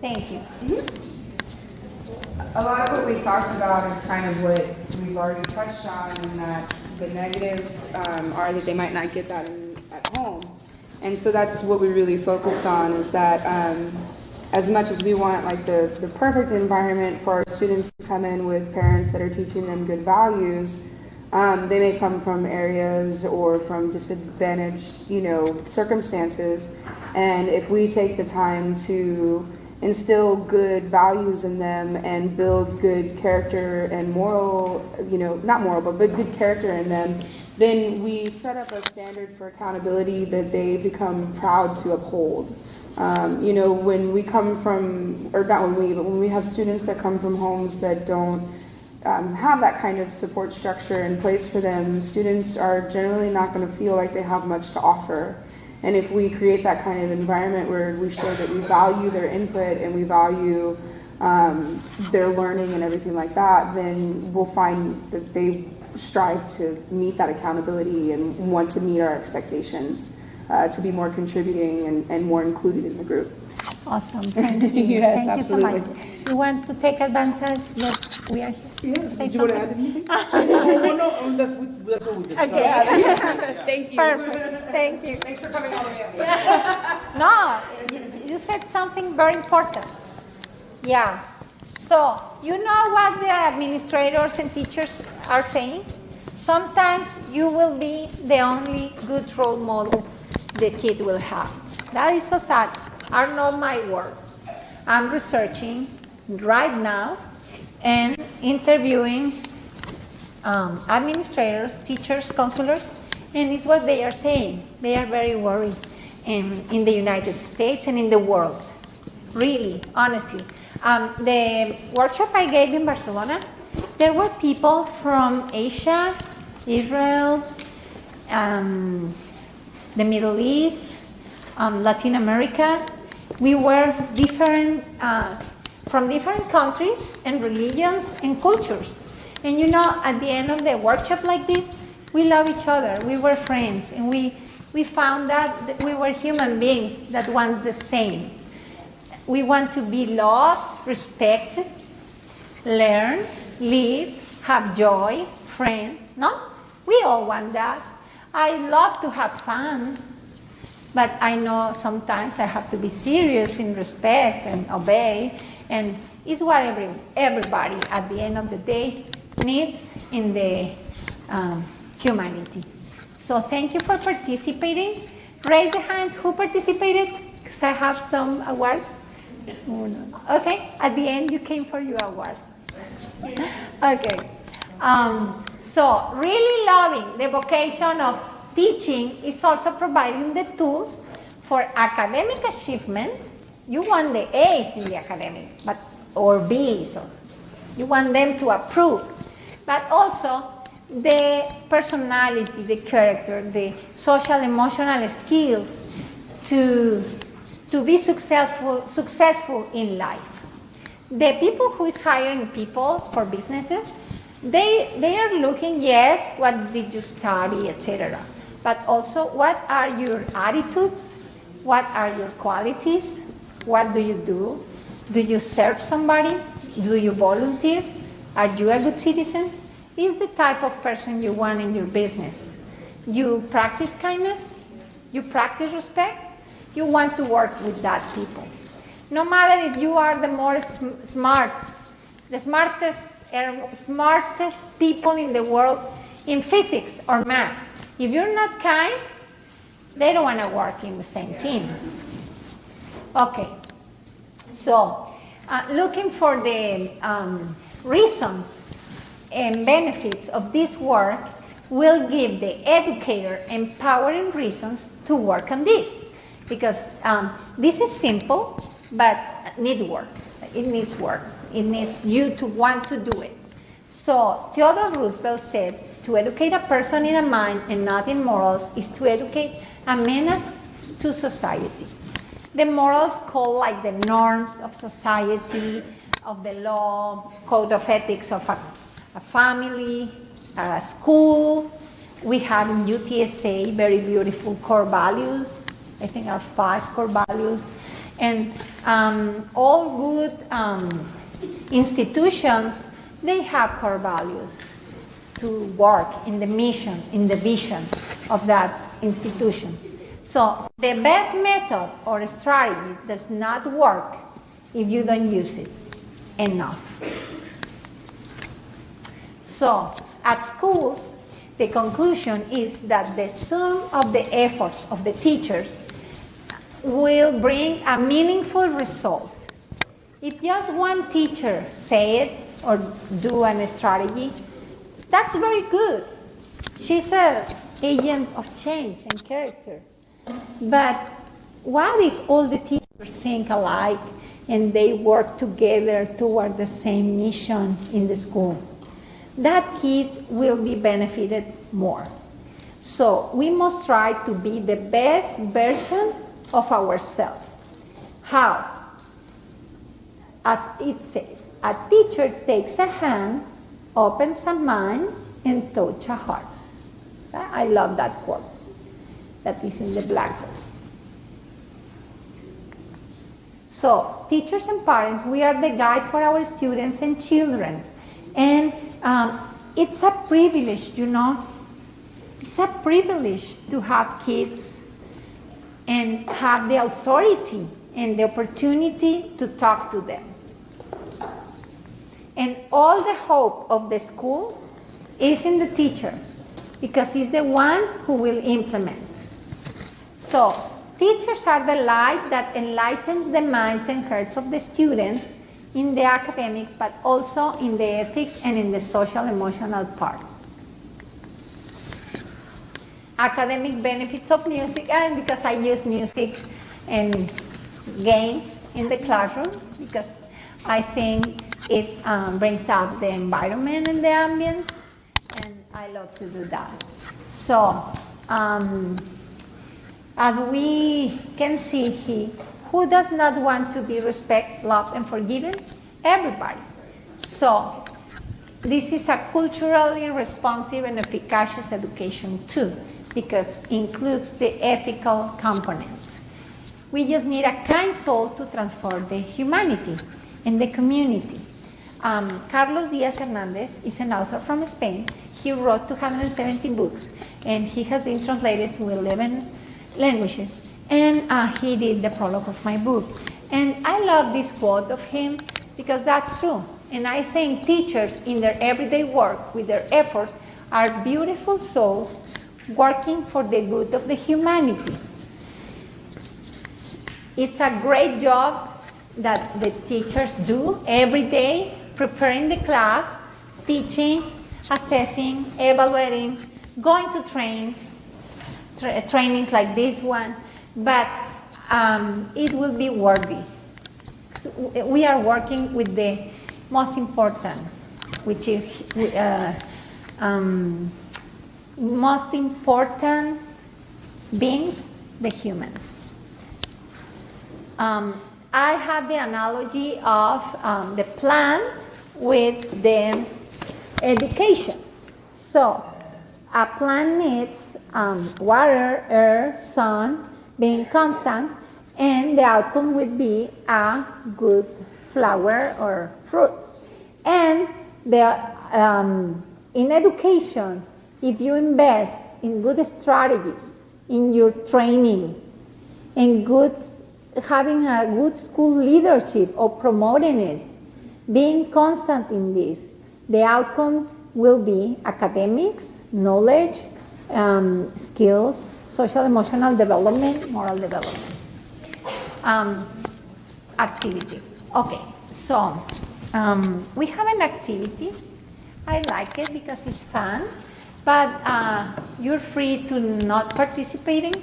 S2: Thank you.
S20: A lot of what we talked about is kind of what we've already touched on, and that the negatives are that they might not get that at home. And so that's what we really focused on, is that as much as we want like the perfect environment for our students to come in with parents that are teaching them good values, they may come from areas or from disadvantaged, circumstances. And if we take the time to instill good values in them and build good character and moral, not moral, but good character in them, then we set up a standard for accountability that they become proud to uphold. When we come from, or not when but when we have students that come from homes that don't have that kind of support structure in place for them, students are generally not going to feel like they have much to offer. And if we create that kind of environment where we show that we value their input and we value their learning and everything like that, then we'll find that they strive to meet that accountability and want to meet our expectations, to be more contributing and more included in the group.
S2: Awesome, thank you.
S20: Yes,
S2: Thank
S20: absolutely.
S2: you so much. You want to take advantage that we are here to say
S11: Did you want to
S2: something?
S11: add anything? No, that's what we discussed.
S2: Okay.
S20: Thank you.
S2: Perfect, thank you.
S20: Thanks for coming all the way up.
S2: No, you said something very important. Yeah. So, you know what the administrators and teachers are saying? Sometimes you will be the only good role model the kid will have. That is so sad. Are not my words. I'm researching right now and interviewing administrators, teachers, counselors, and it's what they are saying. They are very worried in the United States and in the world. Really, honestly. The workshop I gave in Barcelona, there were people from Asia, Israel, the Middle East, Latin America. We were different, from different countries and religions and cultures. And at the end of the workshop like this, we love each other. We were friends, and we found that we were human beings that want the same. We want to be loved, respected, learn, live, have joy, friends, no? We all want that. I love to have fun, but I know sometimes I have to be serious in respect and obey, and it's what everybody at the end of the day needs in the humanity. So thank you for participating. Raise the hands who participated, because I have some awards. Okay, at the end you came for your award. Okay, so really loving the vocation of teaching is also providing the tools for academic achievement. You want the A's in the academic, or B's, or you want them to approve, but also the personality, the character, the social emotional skills to be successful in life. The people who is hiring people for businesses, they are looking, yes, what did you study, etc. But also, what are your attitudes? What are your qualities? What do you do? Do you serve somebody? Do you volunteer? Are you a good citizen? Is the type of person you want in your business. You practice kindness? You practice respect? You want to work with that people. No matter if you are the smartest people in the world in physics or math. If you're not kind, they don't want to work in the same team. Okay, so looking for the reasons and benefits of this work will give the educator empowering reasons to work on this. Because this is simple, but need work. It needs work. It needs you to want to do it. So Theodore Roosevelt said, to educate a person in a mind and not in morals is to educate a menace to society. The morals call like the norms of society, of the law, code of ethics of a family, a school. We have in UTSA very beautiful core values. I think are 5 core values. And all good institutions, they have core values to work in the mission, in the vision of that institution. So the best method or strategy does not work if you don't use it enough. So at schools, the conclusion is that the sum of the efforts of the teachers will bring a meaningful result. If just one teacher say it or do a strategy, that's very good. She's an agent of change and character. But what if all the teachers think alike and they work together toward the same mission in the school? That kid will be benefited more. So we must try to be the best version of ourselves. How? As it says, a teacher takes a hand, opens a mind, and touches a heart. I love that quote that is in the blackboard. So, teachers and parents, we are the guide for our students and children. And it's a privilege, you know. It's a privilege to have kids and have the authority and the opportunity to talk to them. And all the hope of the school is in the teacher, because he's the one who will implement. So, teachers are the light that enlightens the minds and hearts of the students in the academics, but also in the ethics and in the social emotional part. Academic benefits of music, and because I use music and games in the classrooms, because I think it brings out the environment and the ambience, and I love to do that. So, as we can see here, who does not want to be respected, loved, and forgiven? Everybody. So, this is a culturally responsive and efficacious education too, because it includes the ethical component. We just need a kind soul to transform the humanity and the community. Carlos Díaz Hernández is an author from Spain. He wrote 270 books, and he has been translated to 11 languages. And he did the prologue of my book. And I love this quote of him because that's true. And I think teachers in their everyday work with their efforts are beautiful souls working for the good of the humanity. It's a great job that the teachers do every day, preparing the class, teaching, assessing, evaluating, going to trainings like this one, but it will be worthy. So we are working with the most important, which is most important beings, the humans. I have the analogy of the plant with the education. So a plant needs water, air, sun, being constant, and the outcome would be a good flower or fruit. And in education, if you invest in good strategies, in your training, in having a good school leadership or promoting it, being constant in this, the outcome will be academics, knowledge, skills, social emotional development, moral development. Activity. Okay, so we have an activity. I like it because it's fun, but you're free to not participating.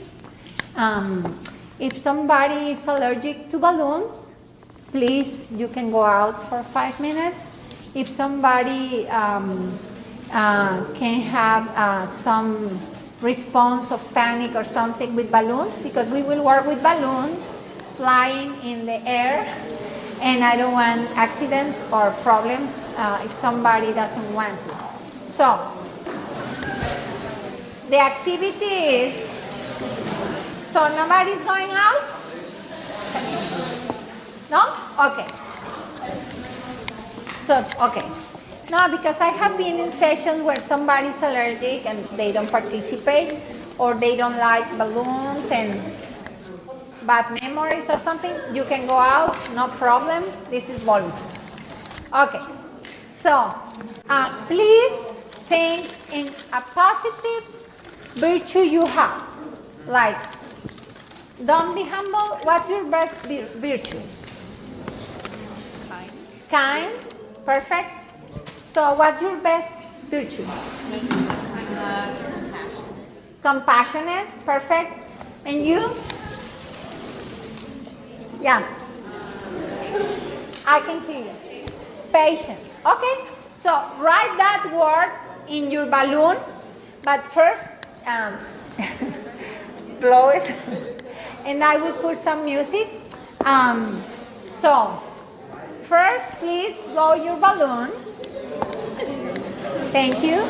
S2: If somebody is allergic to balloons, please, you can go out for 5 minutes. If somebody can have some response of panic or something with balloons, because we will work with balloons flying in the air, and I don't want accidents or problems if somebody doesn't want to. So, the activity is, so nobody's going out? Okay. So, okay. No, because I have been in sessions where somebody's allergic and they don't participate, or they don't like balloons and bad memories or something. You can go out, no problem. This is voluntary. Okay. So, please think in a positive virtue you have. Like, don't be humble. What's your best virtue? Kind. Perfect. So what's your best virtue? Compassionate. Perfect. And you? Yeah. I can hear you. Patience. Okay. So write that word in your balloon, but first blow it, and I will put some music. So first, please blow your balloon. Thank you.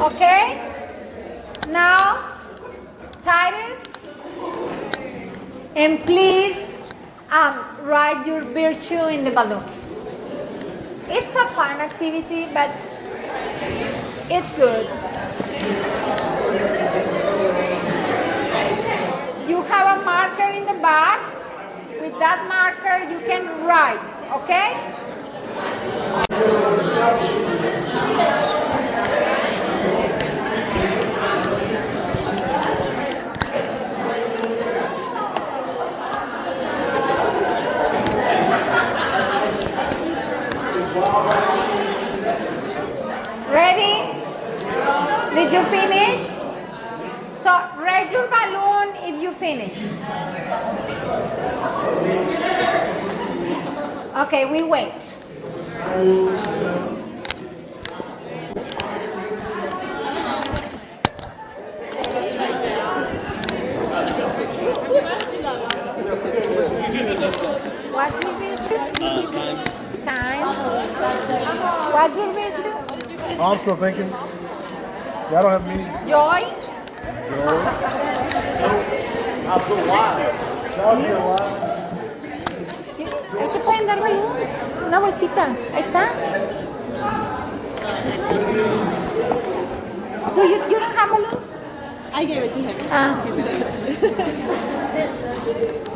S2: Okay? Now, tie it. And please write your virtue in the balloon. It's a fun activity, but it's good. You have a marker in the back. With that marker, you can write, okay? Ready? Did you finish? So raise your balloon if you finish. Okay, we wait. What's your virtue? Time. What's your virtue?
S21: I'm still thinking. Y'all don't have me.
S2: Joy.
S21: I'll put wide. Y'all get wide.
S2: Ahí te pueden dar balón. Una bolsita. Ahí está. You don't have balloons?
S3: I gave it to him.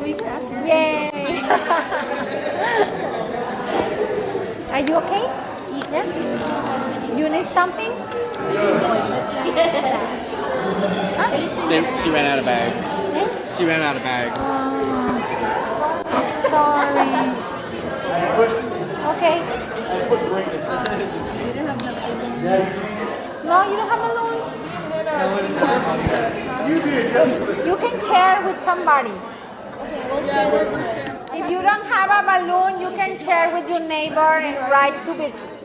S2: We can ask her. Yay. Are you okay? Yeah? You need something?
S14: She ran out of bags. She ran out of bags.
S2: Sorry. Okay. No, you don't have a balloon. You can share with somebody. If you don't have a balloon, you can share with your neighbor and write two pictures.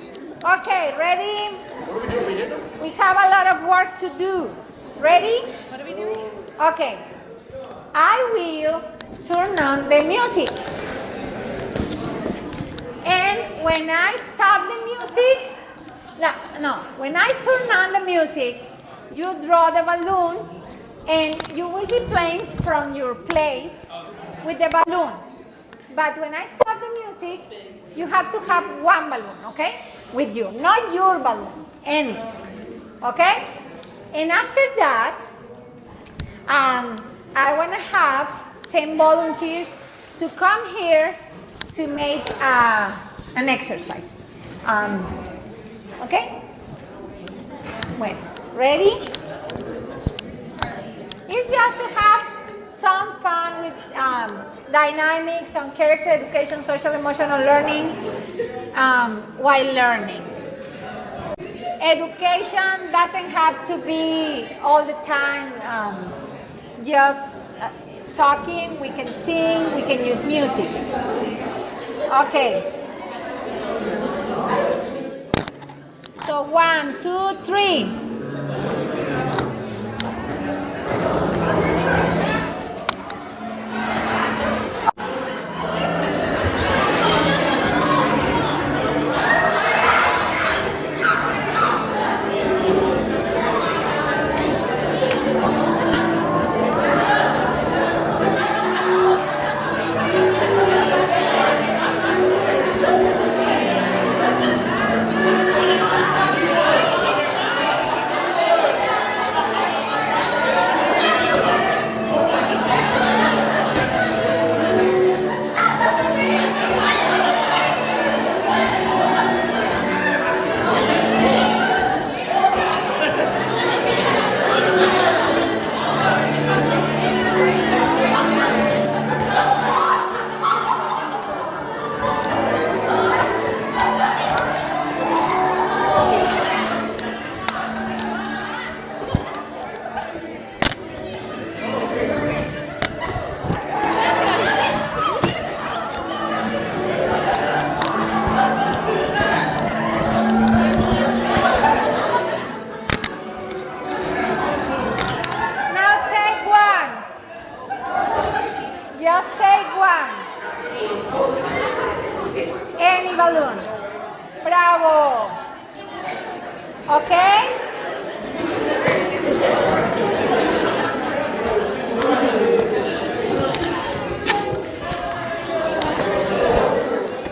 S2: Okay, ready? We have a lot of work to do. Ready?
S3: What are we doing?
S2: Okay. I will turn on the music. And when I stop the music, when I turn on the music, you draw the balloon and you will be playing from your place with the balloon. But when I stop the music, you have to have one balloon, okay? With you, not your balloon, any. Okay? And after that, I want to have 10 volunteers to come here to make an exercise. Okay? Well, ready? It's just to have some fun with dynamics on character education, social emotional learning while learning. Education doesn't have to be all the time just talking. We can sing, we can use music. Okay. So 1, 2, 3. Just take one. Any balloon. Bravo. Okay?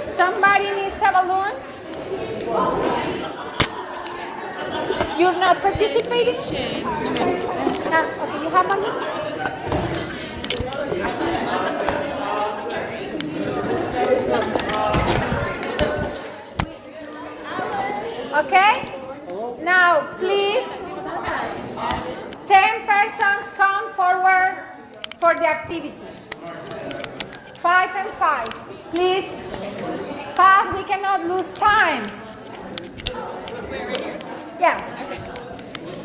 S2: Somebody needs a balloon? You're not participating? No. Okay, you have money? Okay? Now, please, 10 persons come forward for the activity. 5 and 5. Please, fast, we cannot lose time. Yeah.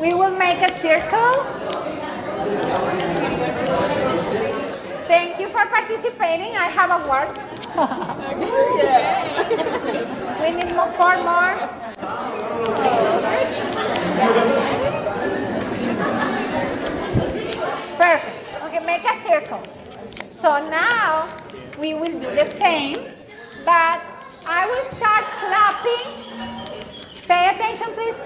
S2: We will make a circle. Thank you for participating. I have awards. We need 4 more. Perfect. Okay, make a circle. So now we will do the same, but I will start clapping. Pay attention, please.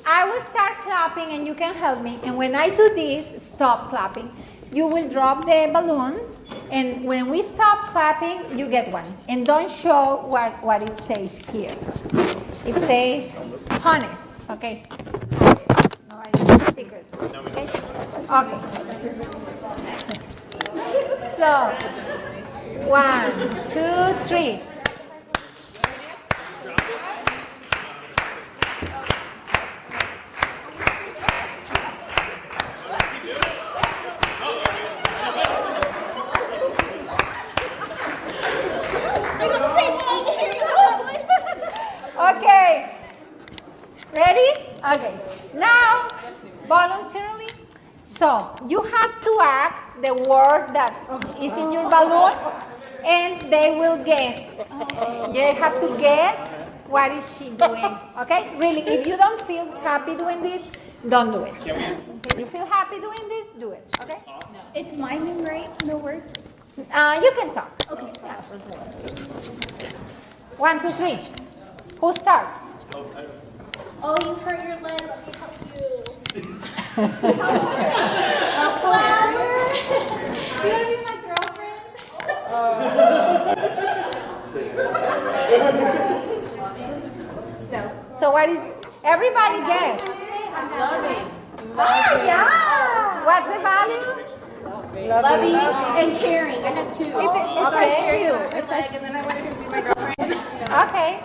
S2: I will start clapping and you can help me. And when I do this, stop clapping. You will drop the balloon, and when we stop clapping, you get one. And don't show what it says here. It says honest, okay? No, I need a secret. Okay. So, 1, 2, 3. Okay. Ready? Okay. Now, voluntarily. So, you have to act the word that is in your balloon, and they will guess. You have to guess what is she doing. Okay? Really, if you don't feel happy doing this, don't do it. If you feel happy doing this, do it. Okay?
S16: It's miming, right? No words?
S2: You can talk. Okay. Yeah. 1, 2, 3. Who starts?
S19: Oh, you hurt your leg. Let me help you.
S16: Flower. You want to be my girlfriend?
S2: So what is, everybody guess?
S3: Loving.
S2: Yeah. What's the value?
S3: Loving and caring. I had two.
S2: It says two.
S3: It's like, and then I wanted him to be my girlfriend.
S2: Okay.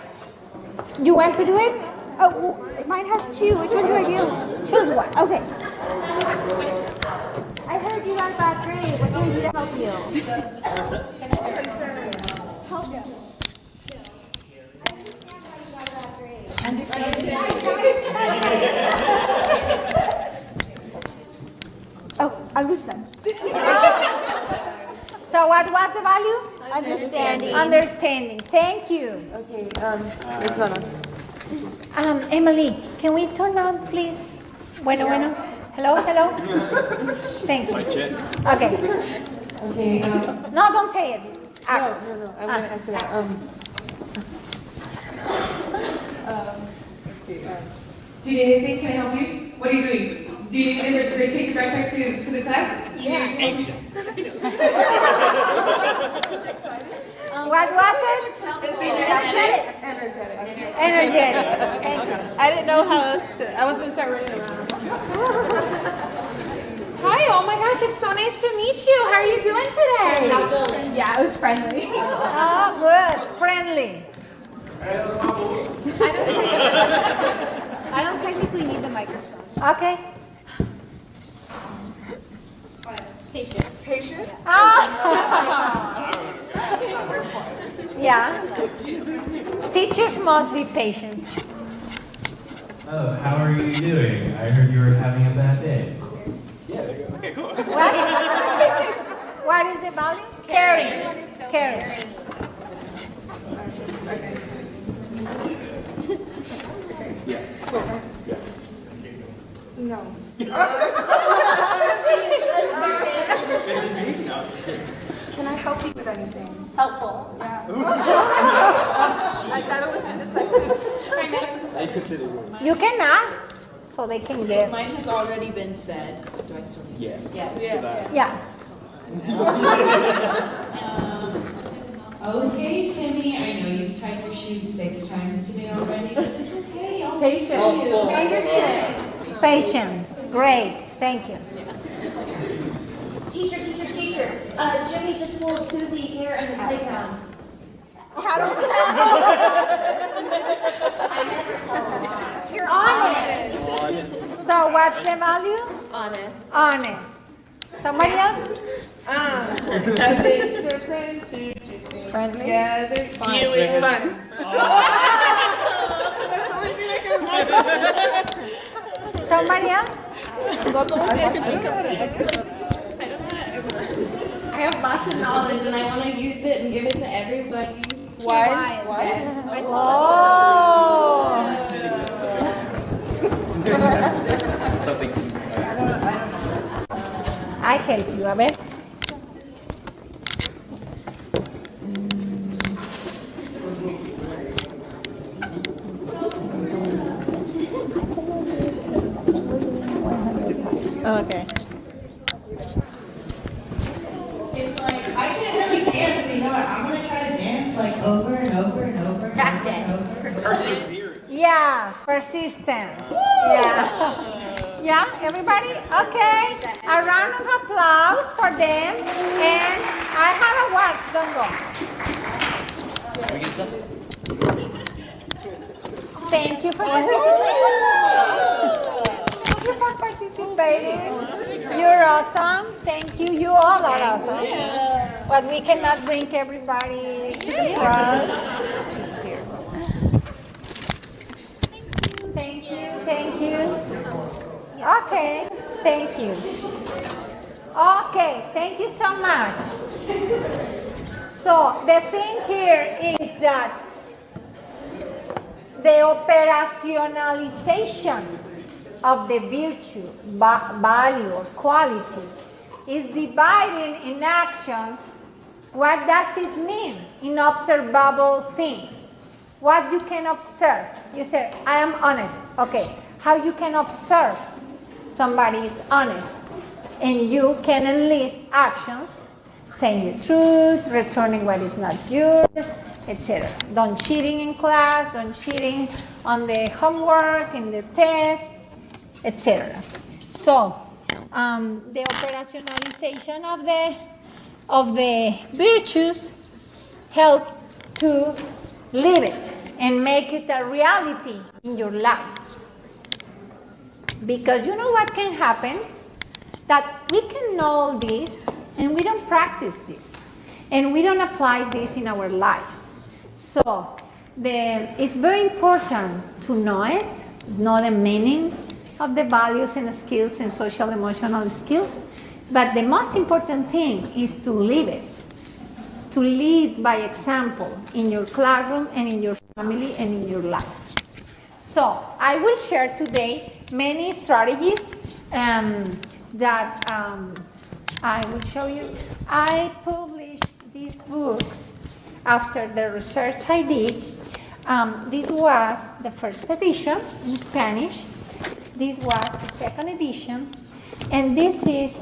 S2: You want to do it?
S16: Oh, mine has two. Which one do I do?
S2: Choose one.
S16: Okay. I heard you got a bad grade. What can I do to help you? Help you. Oh, understand.
S2: So what was the value?
S16: Understanding.
S2: Understanding. Thank you.
S11: Okay, it's not on.
S2: Emily, can we turn on, please? Bueno. Hello. Thank you. Okay.
S11: Okay,
S2: No, don't say it. Act.
S11: No, I'm gonna act it out. Okay,
S9: Do you need anything? Can I help you? What are you doing? Do you need me to take your backpack to the class?
S2: Yeah.
S9: Anxious.
S2: What was it? Energetic. Thank you.
S3: I didn't know how else to, I was going to start running around.
S10: Hi, oh my gosh, it's so nice to meet you. How are you doing today?
S16: Yeah, it was friendly.
S2: Oh, good. Friendly.
S16: I don't technically need the microphone.
S2: Okay.
S3: Patient?
S2: Yeah. Teachers must be patient.
S4: Oh, how are you doing? I heard you were having a bad day.
S12: Yeah, there you go. Okay, cool.
S2: What is the value? Caring. Caring.
S16: No. Can I help you with anything?
S3: Helpful.
S16: Yeah.
S3: I thought it was indecisive.
S12: I consider it.
S2: You can act so they can guess.
S3: Mine has already been said. Do I still need?
S12: Yes.
S3: Yeah.
S2: Yeah.
S8: Okay, Timmy, I know you've tied your shoes 6 times today already, but it's okay. I'll
S2: Patient.
S8: you.
S2: Patient. Great. Thank you.
S19: Teacher. Jimmy just pulled Susie's hair in the playground.
S2: You're honest. So what's the value? Honest. Somebody else?
S9: Best friends who
S2: Friendly.
S9: together.
S3: You and fun.
S2: Somebody else?
S10: I have lots of knowledge and I want to use it and give it to everybody.
S3: Why?
S2: Oh.
S12: Something.
S2: I help you. A ver.
S3: Okay.
S8: It's like, I can't really dance, but you know what? I'm going to try to dance like over and over and over.
S12: Perseverance.
S2: Yeah, persistence. Yeah. Yeah, everybody? Okay. A round of applause for them. And I have a work. Don't go. Thank you for participating. You're awesome. Thank you. You all are awesome. But we cannot bring everybody to the front. Thank you. Okay, thank you. Okay, thank you so much. So the thing here is that the operationalization of the virtue, value, or quality is dividing in actions. What does it mean in observable things? What you can observe. You say, I am honest. Okay, how you can observe somebody is honest. And you can enlist actions saying the truth, returning what is not yours, etc. Don't cheating in class, don't cheating on the homework, in the test, etc. So, the operationalization of the virtues helps to live it and make it a reality in your life. Because you know what can happen? That we can know all this and we don't practice this and we don't apply this in our lives. So it's very important to know it, know the meaning of the values and skills and social emotional skills, but the most important thing is to live it, to lead by example in your classroom and in your family and in your life. So I will share today many strategies that I will show you. I published this book after the research I did. This was the first edition in Spanish. This was the second edition. And this is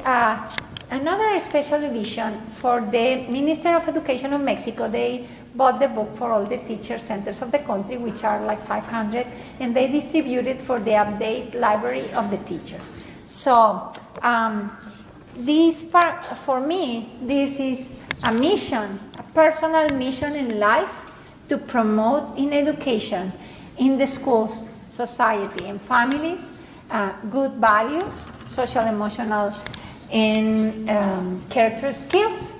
S2: another special edition for the Minister of Education of Mexico. They bought the book for all the teacher centers of the country, which are like 500, and they distributed for the update library of the teacher. So this part, for me, this is a mission, a personal mission in life to promote in education, in the schools, society, and families, good values, social, emotional, and character skills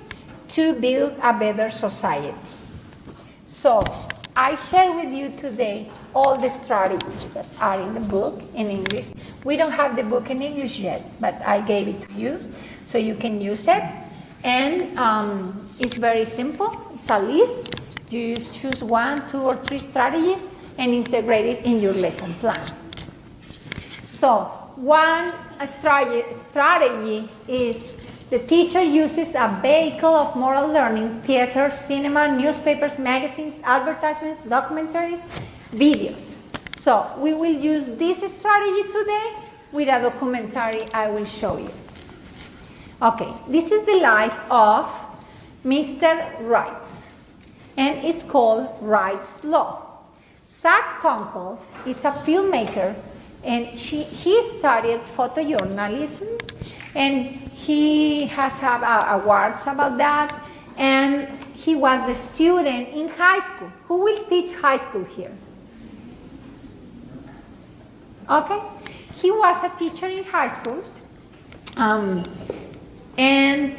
S2: to build a better society. So I share with you today all the strategies that are in the book in English. We don't have the book in English yet, but I gave it to you so you can use it. And it's very simple. It's a list. You just choose 1, 2, or 3 strategies and integrate it in your lesson plan. So one strategy is the teacher uses a vehicle of moral learning: theater, cinema, newspapers, magazines, advertisements, documentaries, videos. So we will use this strategy today with a documentary I will show you. Okay, this is the life of Mr. Rights, and it's called Rights Law. Zach Kunkel is a filmmaker, and he studied photojournalism, and he has had awards about that, and he was the student in high school. Who will teach high school here? Okay, he was a teacher in high school, and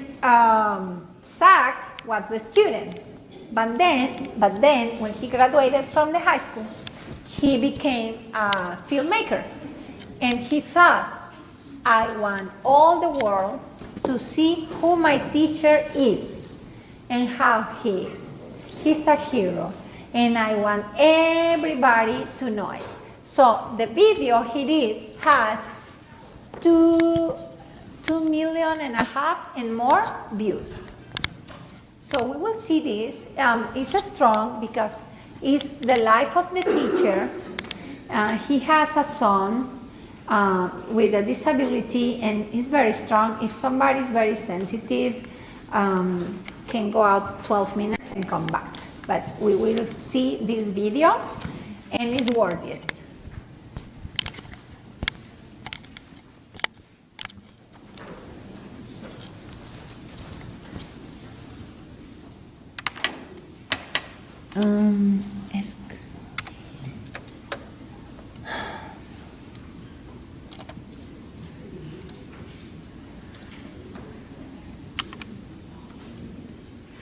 S2: Zach was the student. But then, when he graduated from the high school, he became a filmmaker. And he thought, I want all the world to see who my teacher is and how he is. He's a hero, and I want everybody to know it. So the video he did has 2.5 million and more views. So we will see this. It's strong because it's the life of the teacher. He has a son with a disability, and he's very strong. If somebody is very sensitive, can go out 12 minutes and come back. But we will see this video, and it's worth it.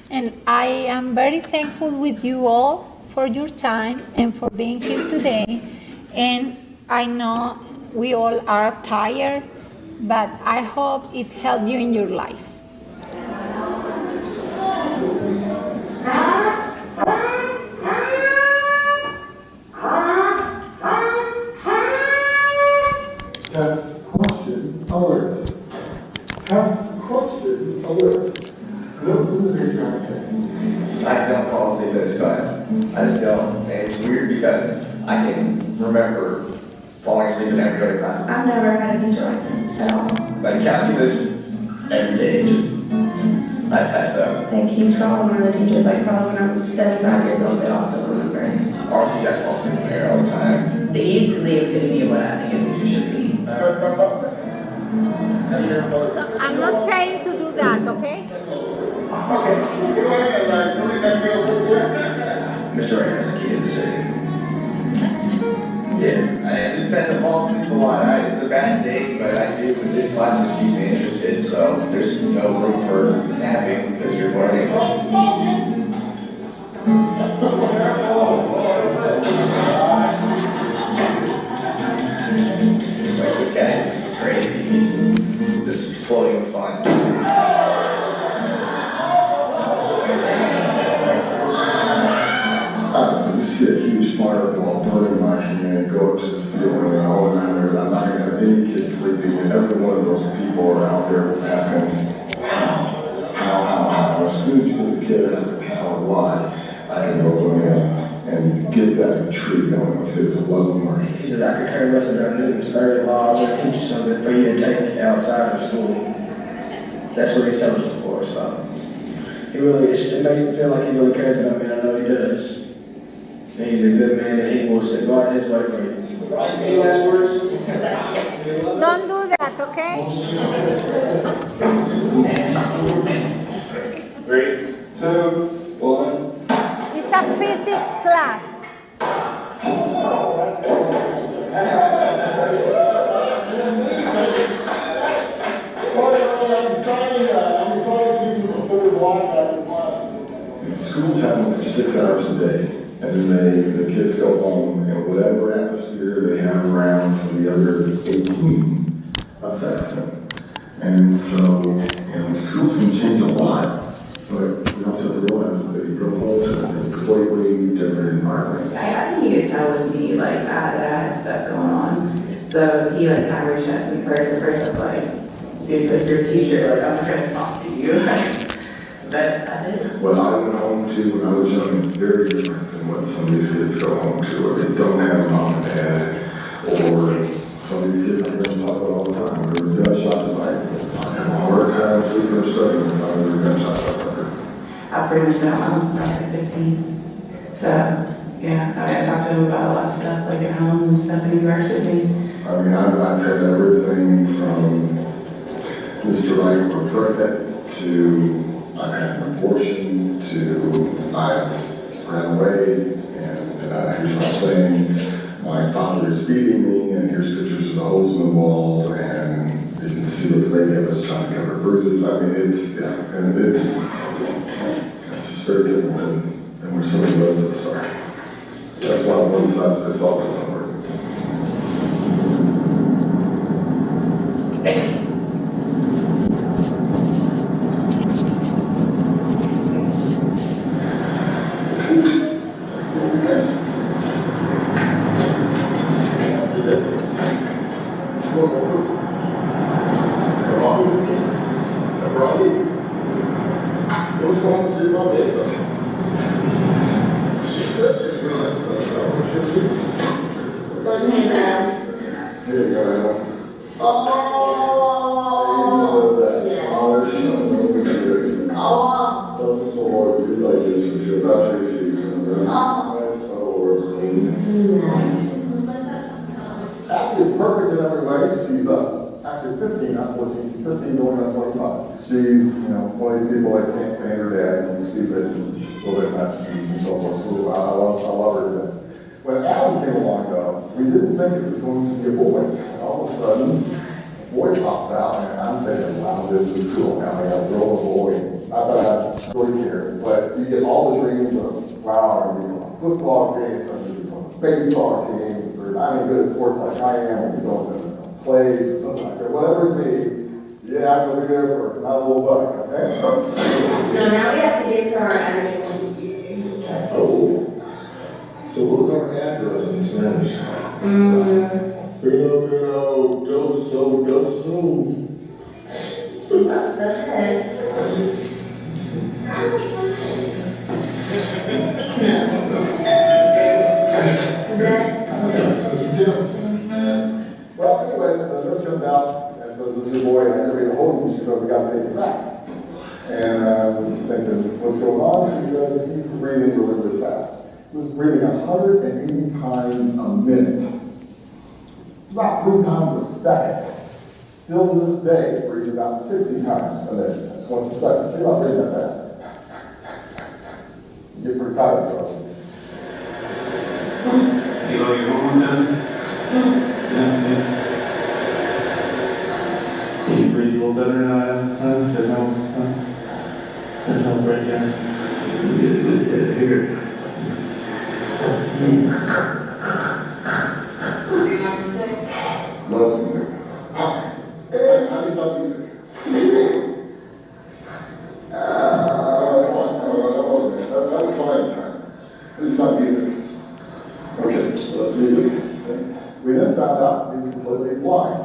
S2: And I am very thankful with you all for your time and for being here today. And I know we all are tired, but I hope it helped you in your life.
S5: Test question alert. Test question alert.
S22: I don't fall asleep in this class. I just don't. And it's weird because I can remember falling asleep in every other class.
S19: I've never had a teacher like this at all.
S22: But I can't do this every day. Just I pass out.
S18: Like, he's probably one of the teachers, like, probably when I'm 75 years old, that also remember.
S22: Our teacher falls in there all the time.
S18: The easily epitome of what I think a teacher should be.
S2: So I'm not saying to do that, okay?
S22: Mr. Wright has a key in the city. Yeah, I just tend to fall asleep a lot. It's a bad day, but I do. This class just keeps me interested, so there's no room for napping because you're learning. Like, this guy is crazy. He's just exploding with fun.
S5: You see a huge fireball burning my hand, go up to the ceiling, and all that matters. I'm not going to have any kids sleeping, and every one of those people are out there asking, how. As soon as you get the kid asking how or why, I can go in and get that tree going with his love of learning.
S7: He said, I could care less about Newton's 30 laws and teach you something for you to take outside of school. That's what he's telling us before, so. It makes me feel like he really cares about me, and I know he does. And he's a good man, and he will go out his way for you. Any last words?
S2: Don't do that, okay?
S5: 3, 2, 1.
S2: It's a physics class.
S5: Schools have them for 6 hours a day, and then the kids go home, and whatever atmosphere they have around for the other 18 affects them. And so, schools can change a lot, but we also have to realize that they go home to a completely different environment.
S6: I think he could tell with me, like, I had stuff going on. So he, like, kind of reached out to me first. At first I was like, dude, because you're a teacher, like, I'm not going to talk to you. But I did.
S5: What I went home to when I was young is very different than what some of these kids go home to, or they don't have mom and dad, or some of these kids I hear them talk about all the time. There were gunshots at night. I have a hard time sleeping or studying when there were gunshots out there.
S6: I've pretty much been at my house since I was like 15. So, yeah, I talked to him about a lot of stuff, like at home and stuff in university.
S5: I mean, I've had everything from Mr. Wright or pregnant to I've had an abortion to I've ran away and here's what I'm saying, my father is beating me and here's pictures of the holes in the walls and you can see what the lady of us trying to cover bruises. I mean, it's just very different than where some of the rest of us are. That's why one size fits all doesn't work. Is perfect in every way. She's actually 15, not 14. She's 15 going on 25. She's, one of these people that can't stand her dad and he's stupid and a little bit nuts and so forth. So I love her to death. When Adam came along though, we didn't think it was going to be a boy. And all of a sudden, a boy pops out and I'm thinking, wow, this is cool. Now I got a girl and a boy. Not that I enjoy here, but you get all the dreams of, wow, are we going to football games, are we going to baseball games, I'm good at sports like I am, or going to plays or something like that, whatever it be, yeah, I'm going to be there for my little buck, okay?
S19: No, now we have to get to our animals.
S5: Oh, so what's our address in Spanish? Pero, go so.
S19: That's it.
S5: Well, anyway, the nurse comes out and says, this is your boy, and I never even hold him. She said, we got to take him back. And thinking, what's going on? She said, he's breathing really, really fast. He was breathing 180 times a minute. It's about 3 times a second. Still to this day, it breathes about 60 times a minute. That's once a second. Think about breathing that fast. You get pretty tired, Charlie.
S4: You know your home done? Yeah. Can you breathe a little better now? There's no break there. Here.
S5: Love music. How do you stop music? That was fine. It's not music. Okay, so that's music. We then found out he was completely blind.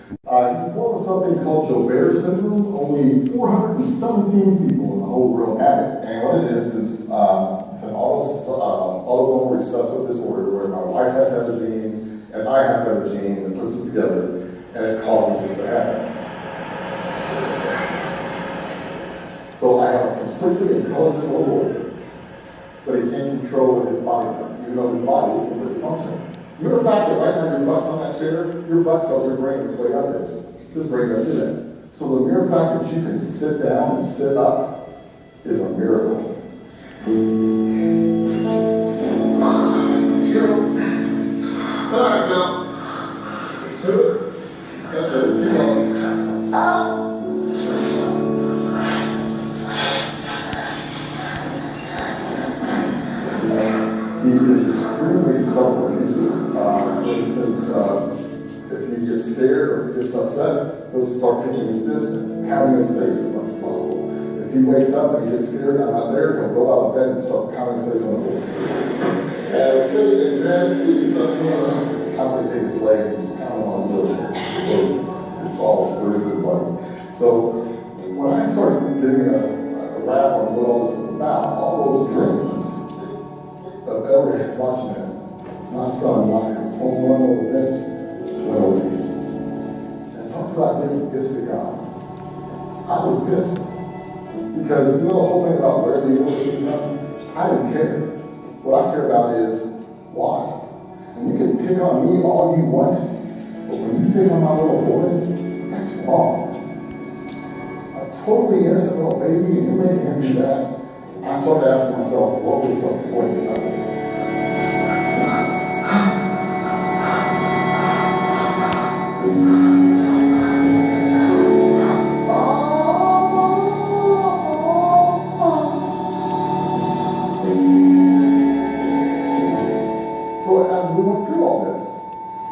S5: He's born with something called Joubert syndrome. Only 417 people in the whole world have it. And what it is it's an autosomal recessive disorder where my wife has to have a gene and I have to have a gene that puts us together and it causes this to happen. So I have a completely intelligent little boy, but he can't control what his body does, even though his body is completely functional. You know the fact that right now your butt's on that chair, your butt tells your brain which way up is. This brain doesn't do that. So the mere fact that you can sit down and sit up is a miracle. All right, now. That's it. Keep going. He is extremely self-abusive. For instance, if he gets scared or if he gets upset, he'll start kicking his fist and pounding his face as much as possible. If he wakes up and he gets scared, I'm not there, he'll go out of bed and start pounding his face on the floor. And I'm sitting in bed, he's constantly taking his legs and just pounding on his wheelchair. It's all bruised and bloody. So when I started getting a wrap on what all this is about, all those dreams of ever watching it, my son, my home run over Vince, went over me. And talk about giving gifts to God. I was pissed. Because you know the whole thing about where the universe is from? I didn't care. What I care about is why. And you can pick on me all you want, but when you pick on my little boy, that's wrong. A totally innocent little baby, and you're making him do that. I started asking myself, what was the point of it? So as we went through all this,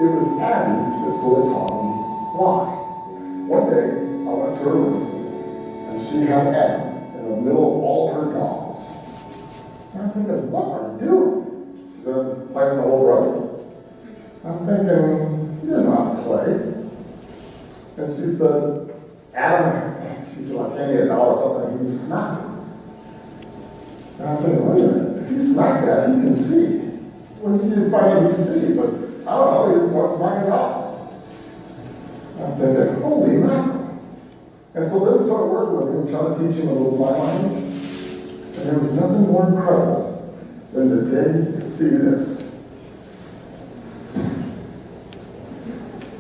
S5: it was Abby that sort of taught me why. One day, I went to her room, and she had Abby in the middle of all her dolls. And I'm thinking, what are you doing? She said, playing my little brother. I'm thinking, you didn't know how to play. And she said, Adam, she said, I can't get a doll or something, he can smack it. And I'm thinking, wait a minute, if you smack that, he can see. When you didn't find out he can see, he said, I don't know, he just wants to smack it out. I'm thinking, holy mackerel. And so then we started working with him, trying to teach him a little sign language. And there was nothing more incredible than the day to see this.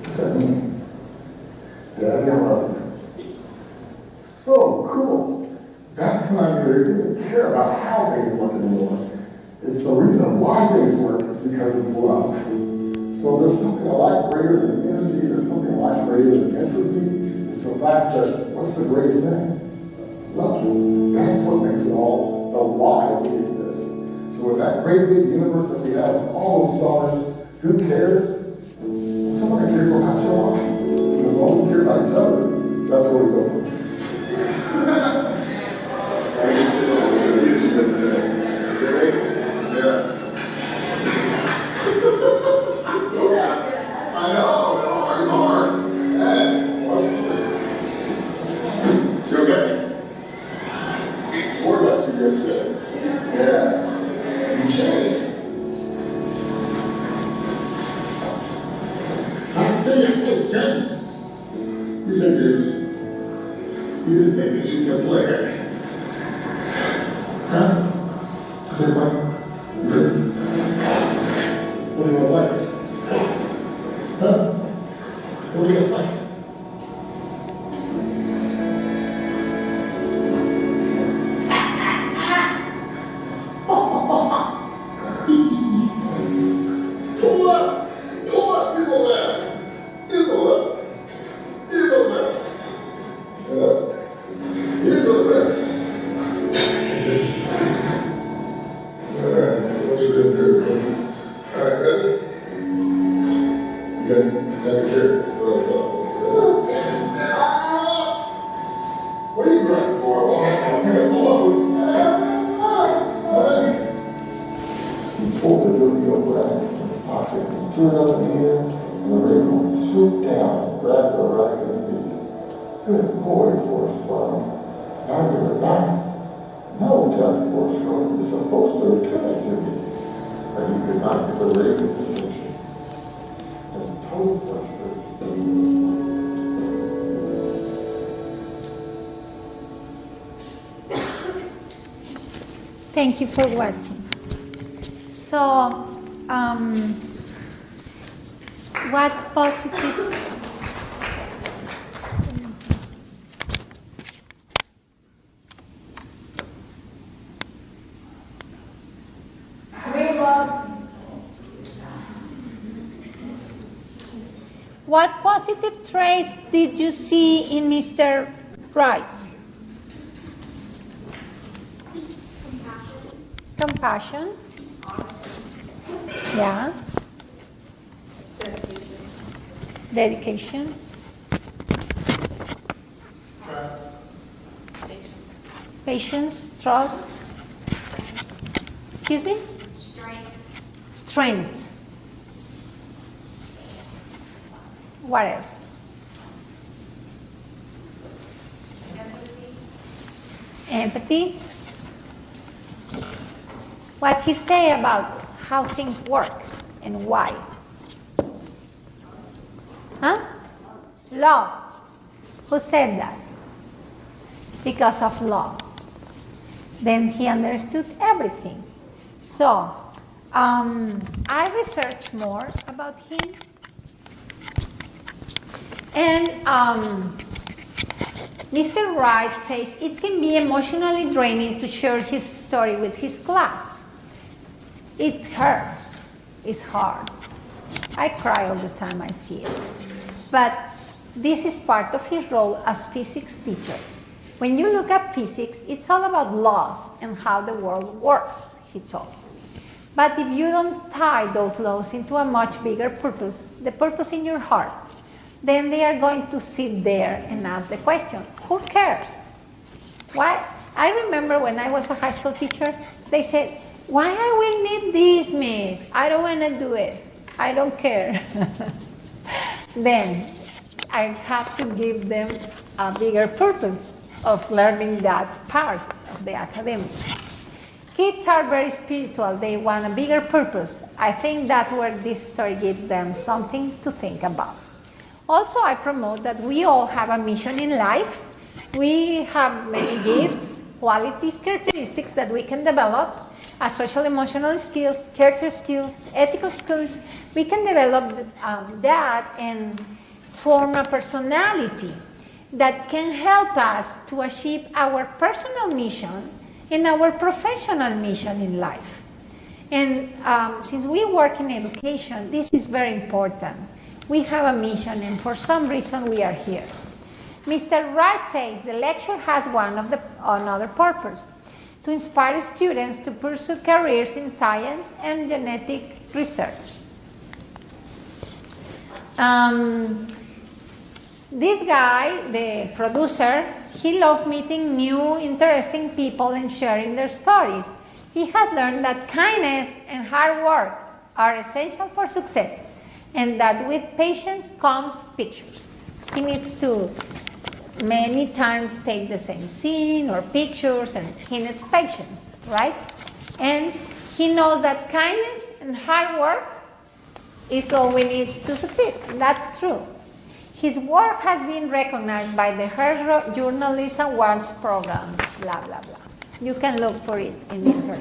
S5: What's that mean? Daddy, I love you. So cool. That's when I knew they didn't care about how things work anymore. It's the reason why things work is because of love. So there's something a lot greater than energy, there's something a lot greater than entropy. It's the fact that, what's the greatest thing? Love. That's what makes it all the why we exist. So in that great big universe that we have, all those stars, who cares? Somebody cares about how you are. Because as long as we care about each other, that's where we go from. Yeah, I know, it's hard. Hey, you okay? More about you yesterday. Yeah. You changed. I see, James. You say, James. like? What do you like? Huh? What do you like? Pull up! Pull up! He's on that! He's on that! He's on that! He's on that! Alright, what you gonna do? Alright, ready? You got your chair. So, what are you grinding for? Oh, pull up. You pull the dirty over out of the pocket, threw it over here, and the rig will swoop down and grab the right of the feet. Good boy, Forrest Farm. Now you're back. No time for sure is supposed to return to me. But you could not get the rig of position. And total frustration.
S2: Thank you for watching. So, what positive What positive traits did you see in Mr. Wright? Compassion. Yeah. Dedication. Patience. Trust. Excuse me? Strength. What else? Empathy. What he say about how things work and why? Huh? Love. Who said that? Because of love. Then he understood everything. So, I researched more about him. And Mr. Wright says it can be emotionally draining to share his story with his class. It hurts. It's hard. I cry all the time I see it. But this is part of his role as physics teacher. When you look at physics, it's all about laws and how the world works, he told. But if you don't tie those laws into a much bigger purpose, the purpose in your heart, then they are going to sit there and ask the question, who cares? Why? I remember when I was a high school teacher, they said, why I will need this, miss? I don't want to do it. I don't care. Then I have to give them a bigger purpose of learning that part of the academic. Kids are very spiritual. They want a bigger purpose. I think that's where this story gives them something to think about. Also, I promote that we all have a mission in life. We have many gifts, qualities, characteristics that we can develop as social emotional skills, character skills, ethical skills. We can develop that and form a personality that can help us to achieve our personal mission and our professional mission in life. And since we work in education, this is very important. We have a mission, and for some reason we are here. Mr. Wright says the lecture has another purpose, to inspire students to pursue careers in science and genetic research. This guy, the producer, he loves meeting new, interesting people and sharing their stories. He has learned that kindness and hard work are essential for success, and that with patience comes pictures. He needs to many times take the same scene or pictures, and he needs patience, right? And he knows that kindness and hard work is all we need to succeed. That's true. His work has been recognized by the Hearst Journalist Awards program, blah, blah, blah. You can look for it in the internet.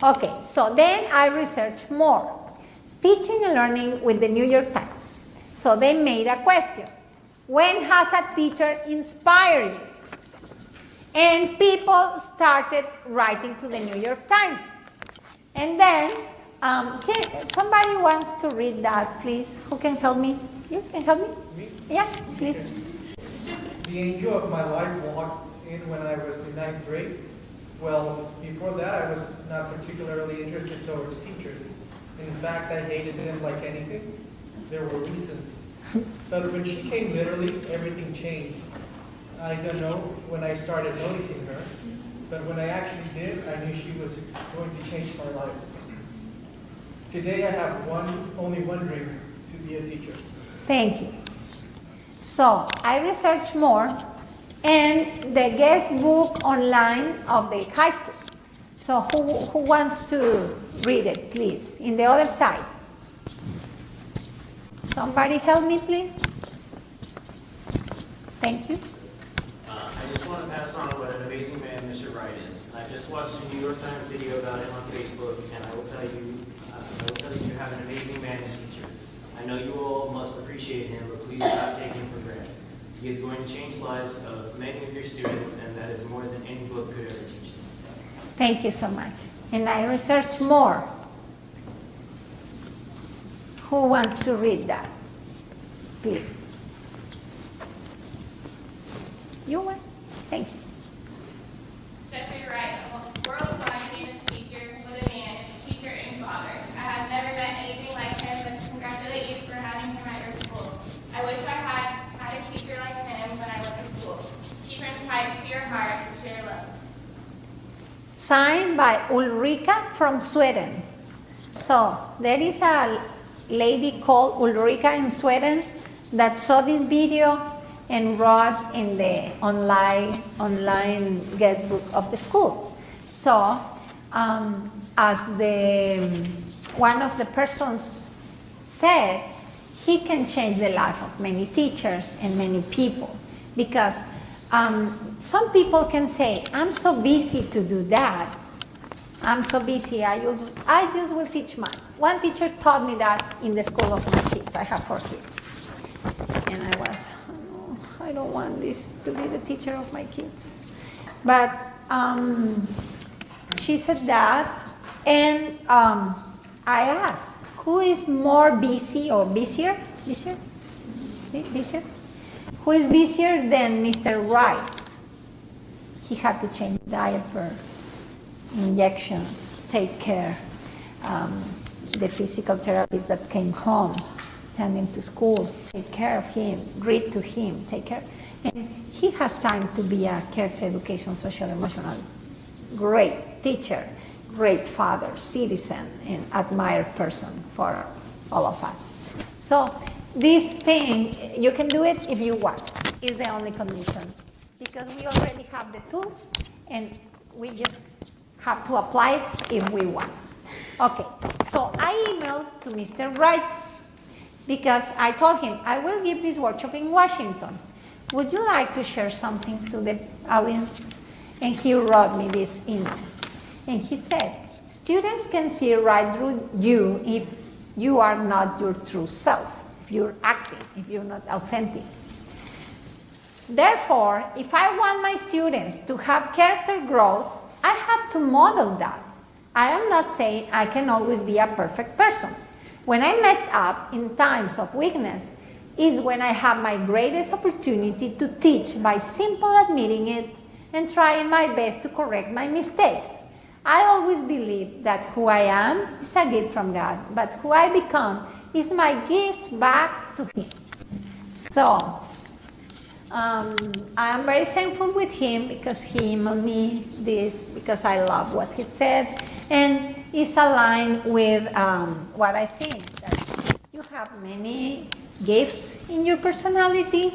S2: Okay, so then I researched more. Teaching and learning with the New York Times. So they made a question. When has a teacher inspired you? And people started writing to the New York Times. And then, somebody wants to read that, please. Who can help me? You can help me?
S1: Me?
S2: Yeah, please.
S1: The angel of my life walked in when I was in 9th grade. Well, before that, I was not particularly interested towards teachers. In fact, I hated them like anything. There were reasons. But when she came literally, everything changed. I don't know when I started noticing her, but when I actually did, I knew she was going to change my life. Today, I have only one dream, to be a teacher.
S2: Thank you. So I researched more, and the guest book online of the high school. So who wants to read it, please? In the other side. Somebody help me, please. Thank you.
S13: I just want to pass on what an amazing man Mr. Wright is. I just watched a New York Times video about him on Facebook, and I will tell you you have an amazing man and teacher. I know you all must appreciate him, but please do not take him for granted. He is going to change lives of many of your students, and that is more than any book could ever teach them.
S2: Thank you so much. And I researched more. Who wants to read that? Please. You want? Thank you.
S10: Jeffrey Wright, worldwide famous teacher, was a man, teacher, and father. I have never met anything like him, but congratulate you for having him at your school. I wish I had a teacher like him when I went to school. Keep him tight to your heart and share love.
S2: Signed by Ulrika from Sweden. So there is a lady called Ulrika in Sweden that saw this video and wrote in the online guest book of the school. So as one of the persons said, he can change the life of many teachers and many people, because some people can say, I'm so busy to do that. I'm so busy, I just will teach math. One teacher taught me that in the school of my kids. I have 4 kids. And I was, I don't want this to be the teacher of my kids. But she said that, and I asked, who is more busy or busier? Busier? Who is busier than Mr. Wright? He had to change diaper, injections, take care. The physical therapist that came home, send him to school, take care of him, read to him, take care. And he has time to be a character education, social, emotional, great teacher, great father, citizen, and admired person for all of us. So this thing, you can do it if you want, is the only condition. Because we already have the tools, and we just have to apply it if we want. Okay, so I emailed to Mr. Wright, because I told him, I will give this workshop in Washington. Would you like to share something to this audience? And he wrote me this email. And he said, students can see right through you if you are not your true self, if you're acting, if you're not authentic. Therefore, if I want my students to have character growth, I have to model that. I am not saying I can always be a perfect person. When I messed up in times of weakness is when I have my greatest opportunity to teach by simply admitting it and trying my best to correct my mistakes. I always believe that who I am is a gift from God, but who I become is my gift back to Him. So, I am very thankful with him because he emailed me this, because I love what he said, and it's aligned with what I think, that you have many gifts in your personality,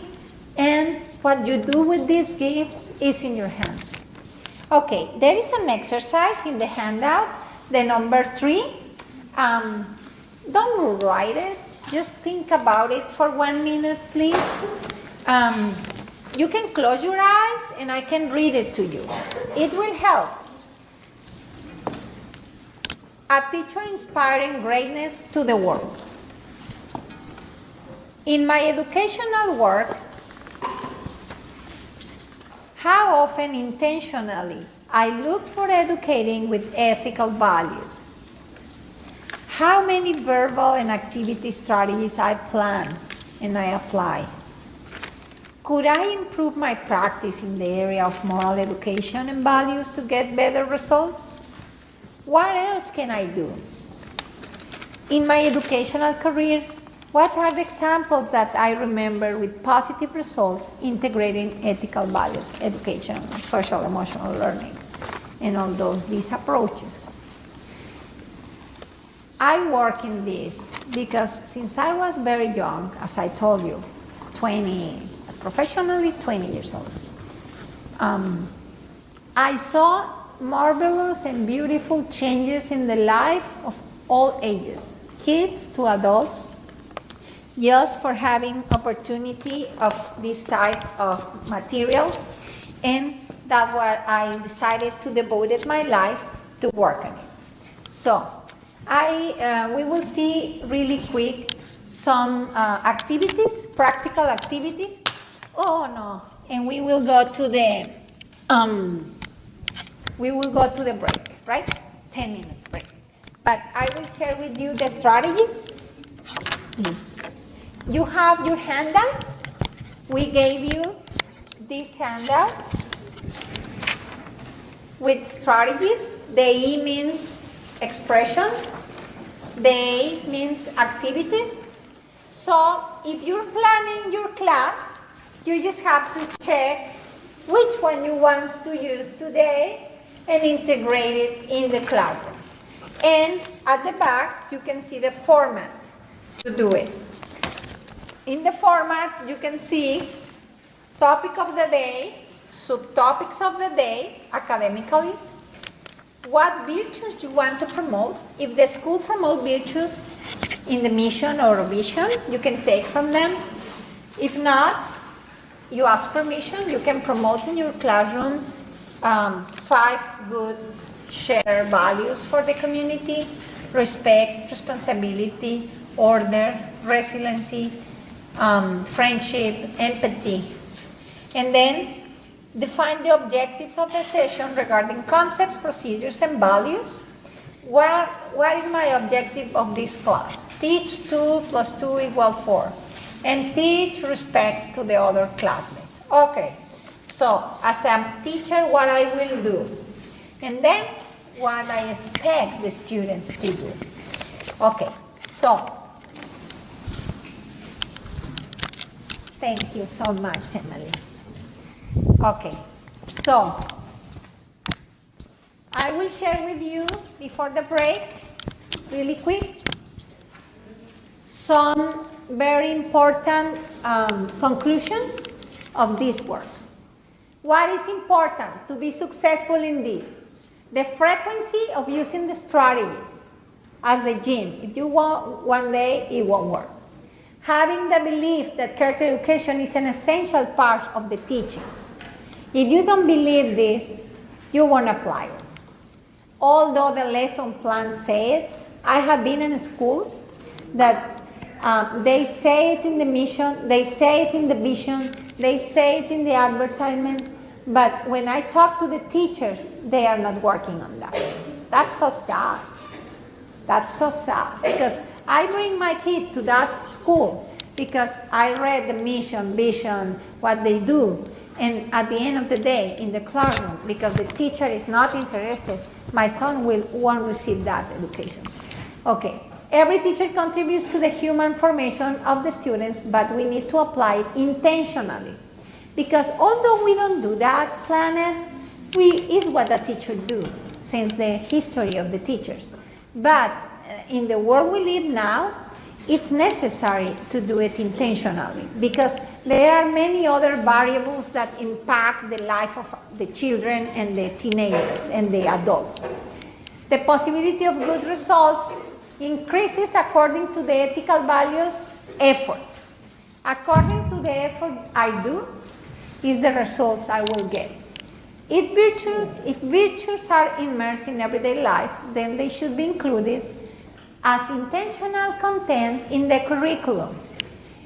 S2: and what you do with these gifts is in your hands. Okay, there is an exercise in the handout, the number 3. Don't write it, just think about it for 1 minute, please. You can close your eyes and I can read it to you. It will help. a teacher inspiring greatness to the world. In my educational work, how often intentionally I look for educating with ethical values. How many verbal and activity strategies I plan and I apply. Could I improve my practice in the area of moral education and values to get better results? What else can I do? In my educational career, what are the examples that I remember with positive results integrating ethical values, education, social emotional learning, and all these approaches? I work in this because since I was very young, as I told you, professionally 20 years old, I saw marvelous and beautiful changes in the life of all ages, kids to adults, just for having opportunity of this type of material, and that's why I decided to devote my life to work on it. So we will see really quick some activities, practical activities. Oh no, and we will go to the break, right? 10 minutes break. But I will share with you the strategies. Please. You have your handouts. We gave you this handout with strategies. The E means expressions. The A means activities. So if you're planning your class, you just have to check which one you want to use today and integrate it in the classroom. And at the back, you can see the format to do it. In the format, you can see topic of the day, subtopics of the day, academically, what virtues you want to promote. If the school promotes virtues in the mission or vision, you can take from them. If not, you ask permission, you can promote in your classroom 5 good shared values for the community: respect, responsibility, order, resiliency, friendship, empathy. And then define the objectives of the session regarding concepts, procedures, and values. What is my objective of this class? Teach 2 + 2 = 4. And teach respect to the other classmates. Okay, so as a teacher, what I will do. And then what I expect the students to do. Okay, so thank you so much, Emily. Okay, so I will share with you before the break, really quick, some very important conclusions of this work. What is important to be successful in this? The frequency of using the strategies as the gym. If you want one day, it won't work. Having the belief that character education is an essential part of the teaching. If you don't believe this, you won't apply it. Although the lesson plan said, I have been in schools that they say it in the mission, they say it in the vision, they say it in the advertisement, but when I talk to the teachers, they are not working on that. That's so sad. That's so sad, because I bring my kid to that school because I read the mission, vision, what they do, and at the end of the day, in the classroom, because the teacher is not interested, my son won't receive that education. Okay. Every teacher contributes to the human formation of the students, but we need to apply it intentionally. Because although we don't do that, is what the teacher do since the history of the teachers. But in the world we live now, it's necessary to do it intentionally because there are many other variables that impact the life of the children and the teenagers and the adults. The possibility of good results increases according to the ethical values effort. According to the effort I do, is the results I will get. If virtues are immersed in everyday life, then they should be included as intentional content in the curriculum.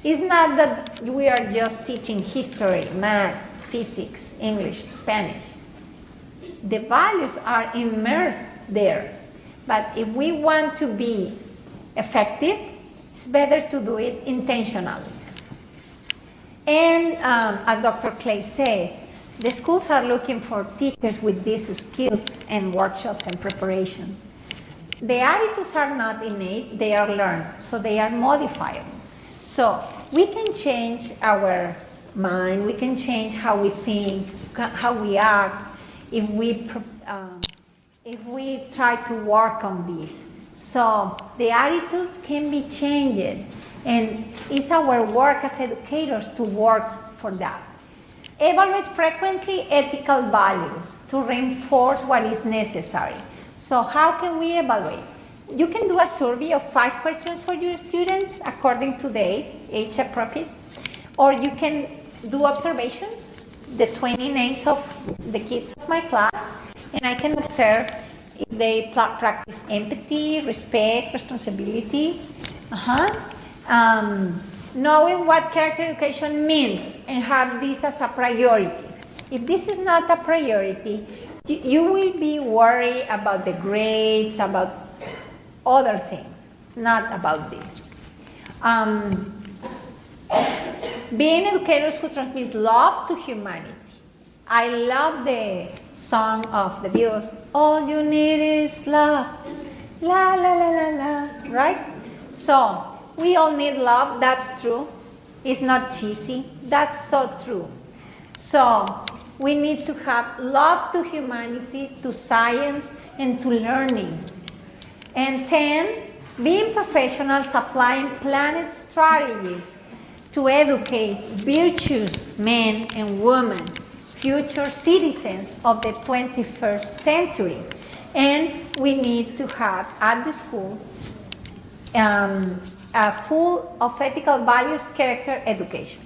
S2: It's not that we are just teaching history, math, physics, English, Spanish. The values are immersed there. But if we want to be effective, it's better to do it intentionally. And as Dr. Clay says, the schools are looking for teachers with these skills and workshops and preparation. The attitudes are not innate, they are learned, so they are modifiable. So we can change our mind, we can change how we think, how we act, if we try to work on this. So the attitudes can be changed, and it's our work as educators to work for that. Evaluate frequently ethical values to reinforce what is necessary. So how can we evaluate? You can do a survey of 5 questions for your students according to the age appropriate, or you can do observations, the 20 names of the kids of my class, and I can observe if they practice empathy, respect, responsibility. Knowing what character education means and have this as a priority. If this is not a priority, you will be worried about the grades, about other things, not about this. Being educators who transmit love to humanity. I love the song of the Beatles, all you need is love, la la la la la, right? So, we all need love, that's true. It's not cheesy, that's so true. So, we need to have love to humanity, to science, and to learning. And 10, being professionals applying planet strategies to educate virtuous men and women, future citizens of the 21st century. And we need to have at the school full of ethical values, character education.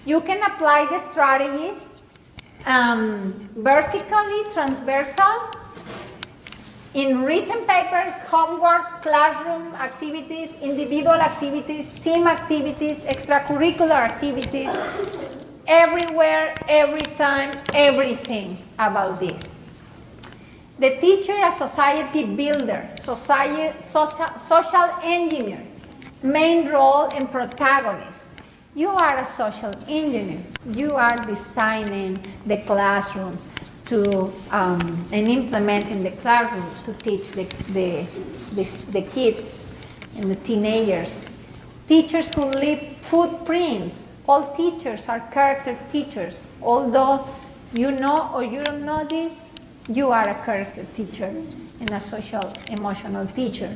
S2: You can apply the strategies vertically, transversal, in written papers, homeworks, classroom activities, individual activities, team activities, extracurricular activities, everywhere, every time, everything about this. The teacher as society builder, social engineer, main role and protagonist. You are a social engineer. You are designing the classroom to and implementing the classroom to teach the kids and the teenagers. Teachers who leave footprints. All teachers are character teachers. Although you know or you don't know this, you are a character teacher and a social emotional teacher.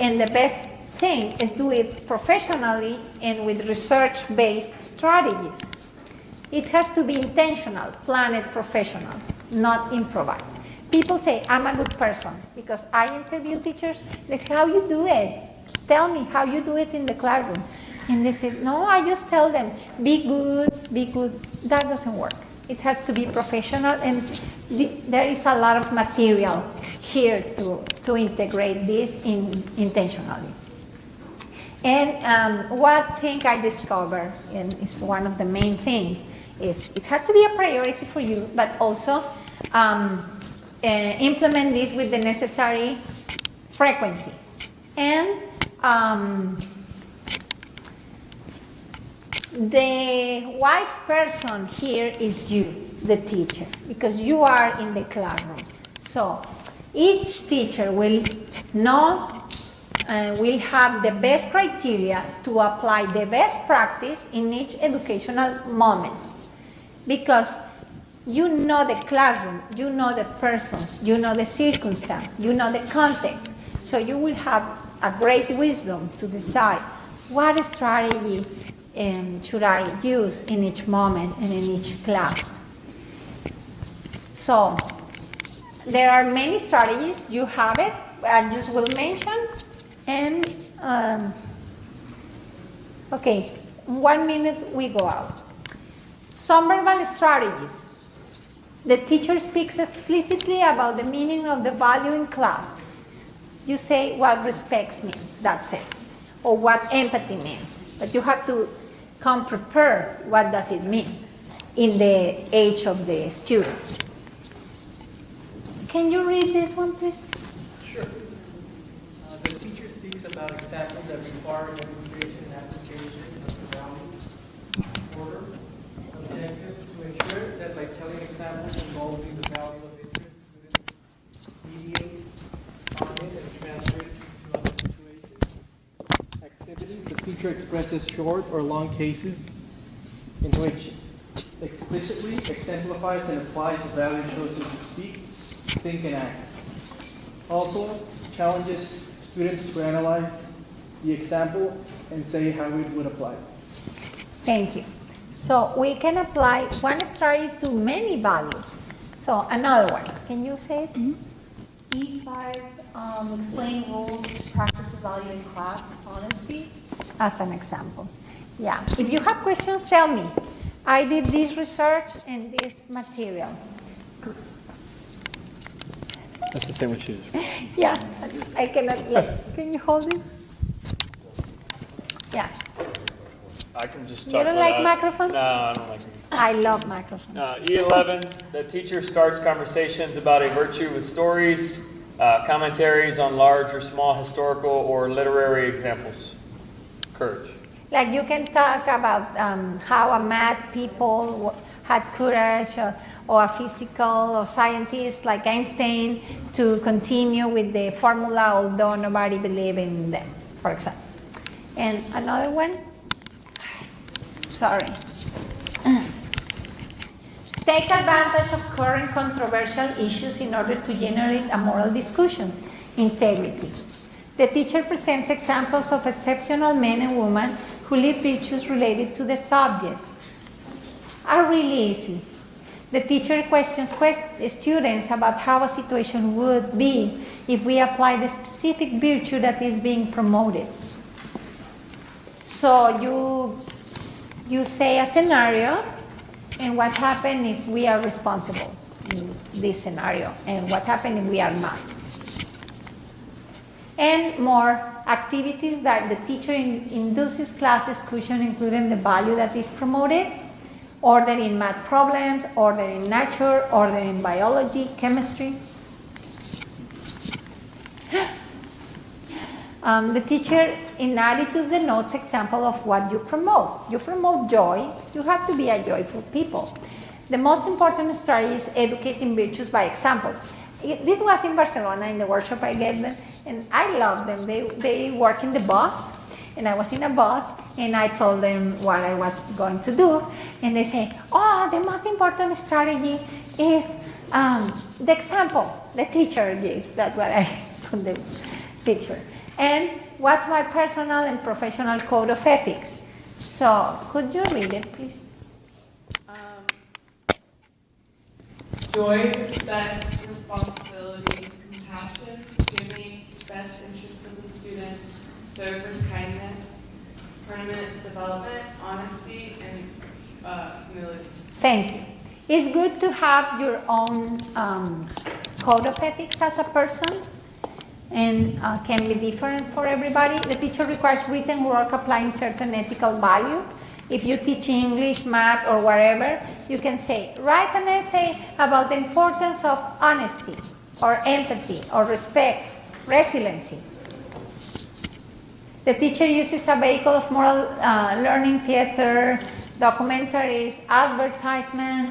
S2: And the best thing is do it professionally and with research-based strategies. It has to be intentional, planned, professional, not improvised. People say, I'm a good person, because I interview teachers, they say, how you do it? Tell me how you do it in the classroom. And they say, no, I just tell them, be good, be good. That doesn't work. It has to be professional, and there is a lot of material here to integrate this intentionally. And one thing I discovered, and it's one of the main things, is it has to be a priority for you, but also implement this with the necessary frequency. And the wise person here is you, the teacher, because you are in the classroom. So each teacher will know will have the best criteria to apply the best practice in each educational moment. Because you know the classroom, you know the persons, you know the circumstance, you know the context. So you will have a great wisdom to decide what strategy should I use in each moment and in each class. So there are many strategies, you have it, I just will mention. And, okay, 1 minute we go out. Some verbal strategies. The teacher speaks explicitly about the meaning of the value in class. You say what respect means, that's it. Or what empathy means. But you have to come prepared, what does it mean in the age of the student. Can you read this one, please?
S1: Sure. The teacher speaks about examples that require demonstration and application of the value, order, objectives to ensure that by telling examples involving the value of interest, students mediate on it and transfer it to other situations. Activities, the teacher expresses short or long cases in which explicitly exemplifies and applies the value chosen to speak, think, and act. Also, challenges students to analyze the example and say how it would apply.
S2: Thank you. So we can apply one strategy to many values. So another one, can you say it?
S15: E5, explain rules to practice the value in class, honesty.
S2: As an example. Yeah, if you have questions, tell me. I did this research and this material.
S12: That's the same with shoes.
S2: Yeah, I cannot, can you hold it? Yeah.
S17: I can just
S2: You
S17: talk
S2: don't
S17: about
S2: like microphone?
S17: No, I don't like it.
S2: I love microphone.
S17: E11, the teacher starts conversations about a virtue with stories, commentaries on large or small historical or literary examples. Courage.
S2: Like you can talk about how a mad people had courage, or a physical or scientist like Einstein to continue with the formula although nobody believed in them, for example. And another one, sorry. Take advantage of current controversial issues in order to generate a moral discussion. Integrity. The teacher presents examples of exceptional men and women who live virtues related to the subject. Are really easy. The teacher questions students about how a situation would be if we apply the specific virtue that is being promoted. So you say a scenario and what happens if we are responsible in this scenario and what happens if we are not. And more activities that the teacher induces class discussion, including the value that is promoted, order in math problems, order in nature, order in biology, chemistry. The teacher in attitudes denotes example of what you promote. You promote joy, you have to be a joyful people. The most important strategy is educating virtues by example. It was in Barcelona in the workshop I gave them, and I love them. They work in the bus, and I was in a bus, and I told them what I was going to do, and they say, oh, the most important strategy is the example the teacher gives. That's what I put the picture. And what's my personal and professional code of ethics? So, could you read it, please?
S3: Joy, respect, responsibility, compassion, giving, best interests of the student, serve with kindness, permanent development, honesty, and humility.
S2: Thank you. It's good to have your own code of ethics as a person, and can be different for everybody. The teacher requires written work applying certain ethical value. If you teach English, math, or whatever, you can say, write an essay about the importance of honesty, or empathy, or respect, resiliency. The teacher uses a vehicle of moral learning, theater, documentaries, advertisement.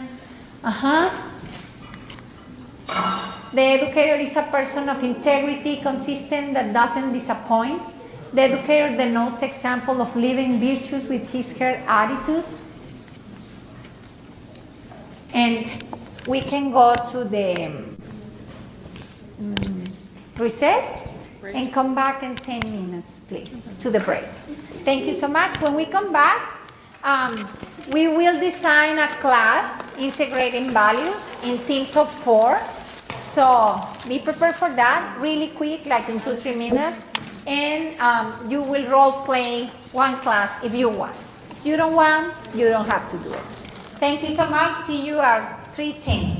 S2: The educator is a person of integrity, consistent, that doesn't disappoint. The educator denotes example of living virtues with his/her attitudes. And we can go to the recess and come back in 10 minutes, please, to the break. Thank you so much. When we come back, we will design a class integrating values in teams of 4. So be prepared for that really quick, like in 2-3 minutes. And you will role play one class if you want. If you don't want, you don't have to do it. Thank you so much. See you at 3:10.